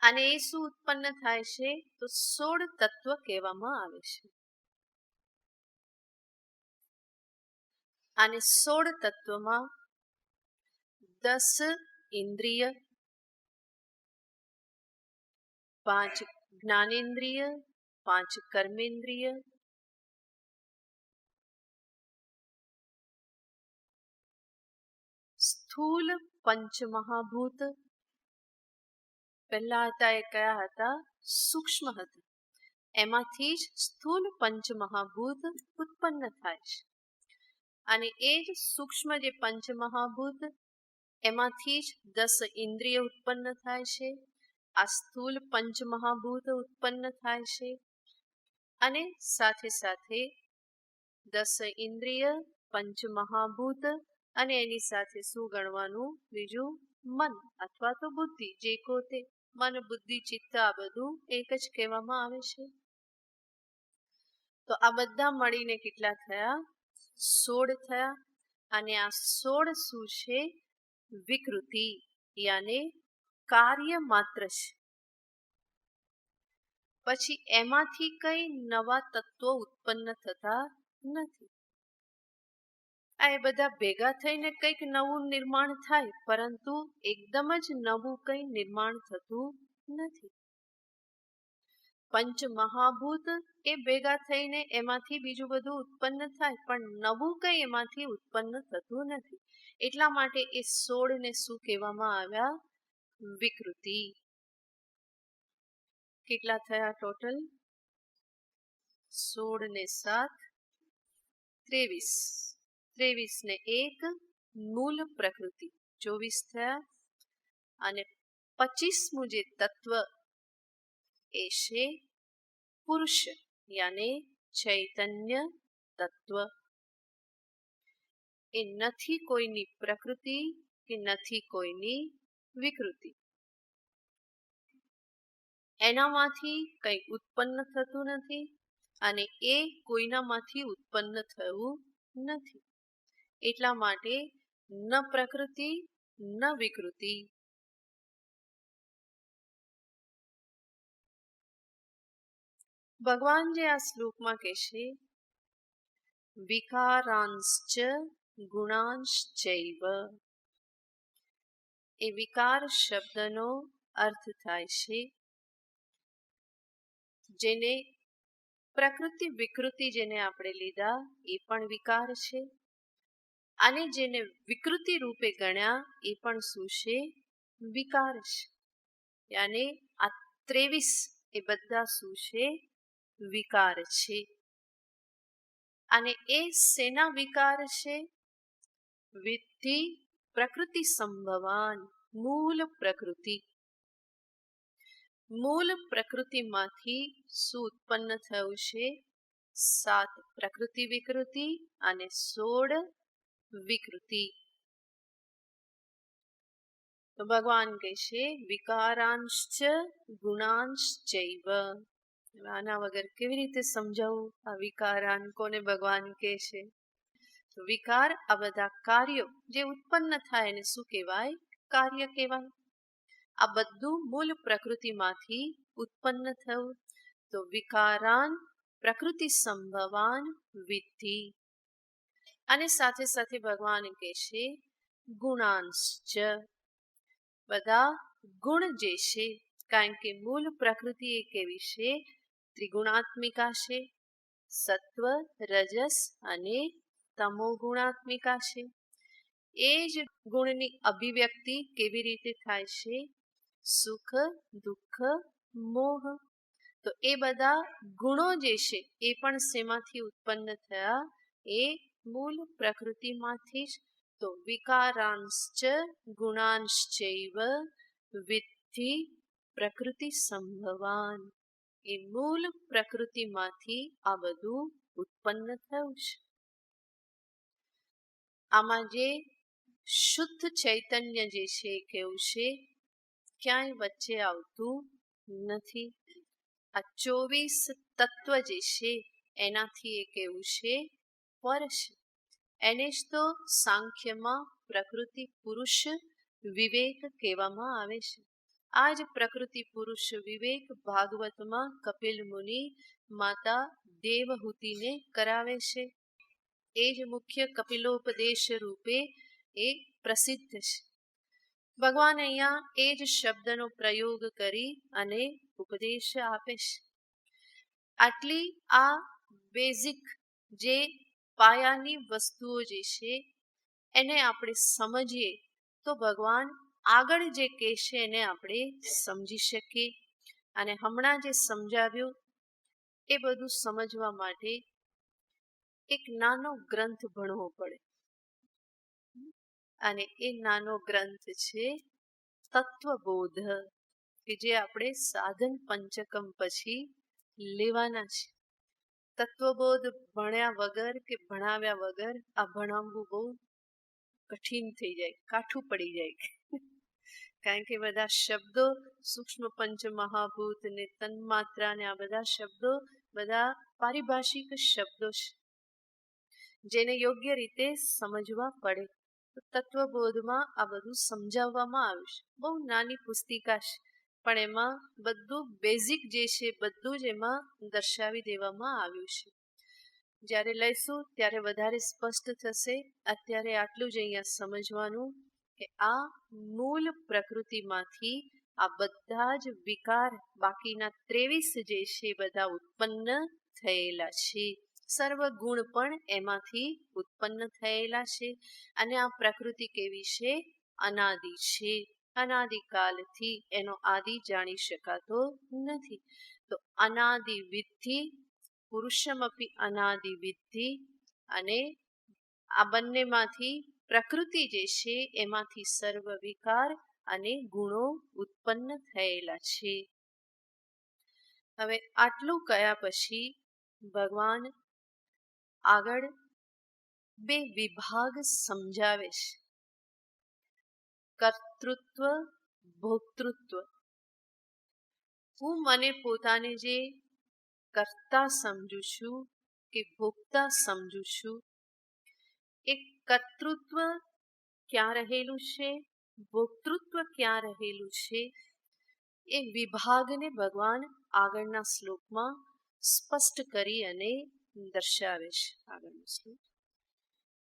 અને એ શું ઉત્પન્ન થાય છે? તો 16 તત્વ કહેવામાં આવે છે. અને 16 તત્વમાં 10 ઇન્દ્રિય, 5 જ્ઞાનેન્દ્રિય, 5 કર્મેન્દ્રિય, સ્થૂલ પંચમહાભૂત. પહેલા હતા એ કયા હતા? સૂક્ષ્મ હતા. એમાંથી જ સ્થૂલ પંચમહાભૂત ઉત્પન્ન થાય છે. અને એ જ સૂક્ષ્મ જે પંચમહાભૂત, એમાંથી જ 10 ઇન્દ્રિય ઉત્પન્ન થાય છે. આ સ્થૂલ પંચમહાભૂત ઉત્પન્ન થાય છે. અને સાથે સાથે 10 ઇન્દ્રિય, પંચમહાભૂત, અને એની સાથે શું ગણવાનું? બીજું મન અથવા તો બુદ્ધિ, જે કહો તે. મન, બુદ્ધિ, ચિત્ત, આ બધું એક જ કહેવામાં આવે છે. તો આ બધા મળીને કેટલા થયા? 16 થયા. અને આ 16 શું છે? વિકૃતિ, યાને કાર્ય માત્ર છે. પછી એમાંથી કઈ નવા તત્વો ઉત્પન્ન થતા નથી. આ બધા ભેગા થઈને કંઈક નવું નિર્માણ થાય, પરંતુ એકદમ જ નવું કંઈ નિર્માણ થતું નથી. પંચમહાભૂત એ ભેગા થઈને એમાંથી બીજું બધું ઉત્પન્ન થાય, પણ નવું કંઈ એમાંથી ઉત્પન્ન થતું નથી. એટલા માટે એ 16 ને શું કહેવામાં આવ્યા? વિકૃતિ. કેટલા થયા ટોટલ? 16 ને 7 23. 23 ને 1 મૂળ પ્રકૃતિ 24 થયા. અને 25મું જે તત્વ એ છે પુરુષ, યાને ચૈતન્ય તત્વ. એ નથી કોઈની પ્રકૃતિ કે નથી કોઈની વિકૃતિ. એનામાંથી કંઈ ઉત્પન્ન થતું નથી, અને એ કોઈનામાંથી ઉત્પન્ન થયું નથી. એટલા માટે ન પ્રકૃતિ ન વિકૃતિ. ભગવાન જે આ શ્લોકમાં કહેશે, વિકારાંશ્ચ ગુણાંશ્ચૈવ. એ વિકાર શબ્દનો અર્થ થાય છે જેને પ્રકૃતિ વિકૃતિ જેને આપણે લીધા એ પણ વિકાર છે, અને જેને વિકૃતિ રૂપે ગણ્યા એ પણ શું છે? વિકાર છે. યાને આ 23 એ બધા શું છે? વિકાર છે. અને એ શેના વિકાર છે? વિદ્ધિ પ્રકૃતિ સંભવાન, મૂળ પ્રકૃતિ. મૂળ પ્રકૃતિમાંથી શું ઉત્પન્ન થયું છે? 7 પ્રકૃતિ વિકૃતિ અને 16 વિકૃતિ. તો ભગવાન કહે છે વિકારાંશ્ચ ગુણાંશ્ચૈવ. આના વગર કેવી રીતે સમજાવું આ વિકારાન કોને ભગવાન કહે છે? તો વિકાર આ બધા કાર્યો જે ઉત્પન્ન થાય એને શું કહેવાય? કાર્ય કહેવાય. આ બધું મૂળ પ્રકૃતિમાંથી ઉત્પન્ન થયું. તો વિકારાન પ્રકૃતિ સંભવાન વિદ્ધિ. અને સાથે સાથે ભગવાન કહે છે ગુણાંશ્ચ, બધા ગુણ જે છે, કારણ કે મૂળ પ્રકૃતિ એ કેવી છે? ત્રિગુણાત્મિકા છે. સત્વ, રજસ અને તમો ગુણાત્મિકા છે. એ જ ગુણની અભિવ્યક્તિ કેવી રીતે થાય છે? સુખ, દુઃખ, મોહ. તો એ બધા ગુણો જે છે એ પણ શેમાંથી ઉત્પન્ન થયા? એ મૂળ પ્રકૃતિમાંથી જ. તો વિકારાંશ્ચ ગુણાંશ્ચૈવ વિદ્ધિ પ્રકૃતિ સંભવાન. એ મૂળ પ્રકૃતિમાંથી આ બધું ઉત્પન્ન થયું છે. આમાં જે શુદ્ધ ચૈતન્ય જે છે એ કેવું છે? ક્યાંય વચ્ચે આવતું નથી. આ 24 તત્વ જે છે એનાથી એ કેવું છે? પર છે. એને જ તો સાંખ્યમાં પ્રકૃતિ પુરુષ વિવેક કહેવામાં આવે છે. આ જ પ્રકૃતિ પુરુષ વિવેક ભાગવતમાં કપિલ મુનિ માતા દેવહૂતિને કરાવે છે. એ જ મુખ્ય કપિલોપદેશ રૂપે એ પ્રસિદ્ધ છે. ભગવાન અહીંયા એ જ શબ્દનો પ્રયોગ કરી અને ઉપદેશ આપે છે. આટલી આ બેઝિક જે પાયાની વસ્તુઓ જે છે એને આપણે સમજીએ તો ભગવાન આગળ જે કહે છે એને આપણે સમજી શકીએ. અને હમણાં જે સમજાવ્યું એ બધું સમજવા માટે એક નાનો ગ્રંથ ભણવો પડે. અને એ નાનો ગ્રંથ છે તત્વબોધ, કે જે આપણે સાધન પંચકમ પછી લેવાના છે. તત્વબોધ ભણ્યા વગર કે ભણાવ્યા વગર આ ભણાવવું બહુ કઠિન થઈ જાય, કાઠું પડી જાય. કારણ કે બધા શબ્દો સૂક્ષ્મ પંચ મહાભૂત ને તન્માત્રા ને આ બધા શબ્દો બધા પારિભાષિક શબ્દો છે જેને યોગ્ય રીતે સમજવા પડે. તત્વબોધમાં આ બધું સમજાવવામાં આવ્યું છે. બહુ નાની પુસ્તિકા છે પણ એમાં બધું બેઝિક જે છે બધું જ એમાં દર્શાવી દેવામાં આવ્યું છે. જ્યારે લઈશું ત્યારે વધારે સ્પષ્ટ થશે. અત્યારે આટલું જ અહીંયા સમજવાનું કે આ મૂળ પ્રકૃતિમાંથી આ બધા જ વિકાર બાકીના 23 જે છે બધા ઉત્પન્ન થયેલા છે. સર્વ ગુણ પણ એમાંથી ઉત્પન્ન થયેલા છે. અને આ પ્રકૃતિ કેવી છે? અનાદિ છે. અનાદિકાલથી એનો આદિ જાણી શકાતો નથી. તો અનાદિ વિદ્ધિ પુરુષમપી અનાદિ વિદ્ધિ. અને આ બંનેમાંથી પ્રકૃતિ જે છે એમાંથી સર્વ વિકાર અને ગુણો ઉત્પન્ન થયેલા છે. હવે આટલું કયા પછી ભગવાન આગળ બે વિભાગ સમજાવે છે. કર્તૃત્વ, ભોક્તૃત્વ. હું મને પોતાને જે કર્તા સમજુ છું કે ભોગતા સમજુ છું, એ કર્તૃત્વ ક્યાં રહેલું છે, ભોક્તૃત્વ ક્યાં રહેલું છે, એ વિભાગને ભગવાન આગળના શ્લોકમાં સ્પષ્ટ કરી અને દર્શાવે છે. આગળનો શ્લોક.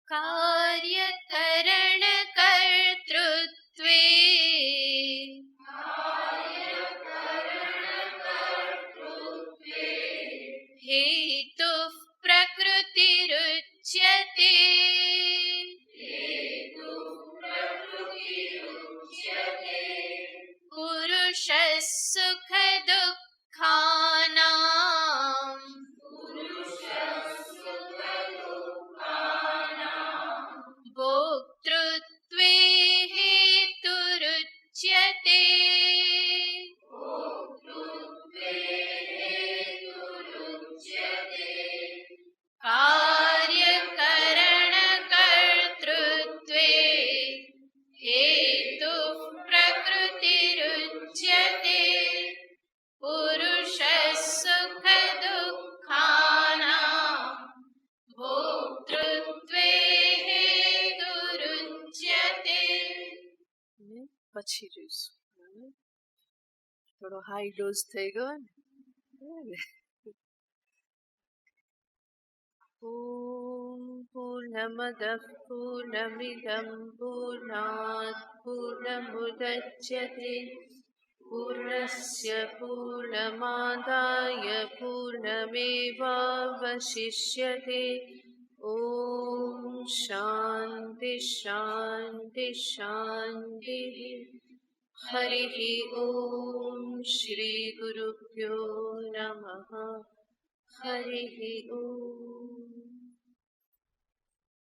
કાર્યકરણ કર્તૃત્વે હેતુઃ પ્રકૃતિરુચ્યતે પુરુષः સુખ દુઃખાનાં થોડો હાઈ ડોઝ થઈ ગયો ને. ઓમ પૂર્ણમદ પૂર્ણમિદં પૂર્ણાત પૂર્ણમુદચ્યતે પૂર્ણસ્ય પૂર્ણમાદાય પૂર્ણમેવાવશિષ્યતે. ઓમ શાંતિ શાંતિ શાંતિ. हरिः ॐ श्रीगुरुभ्यो नमः. हरिः ॐ.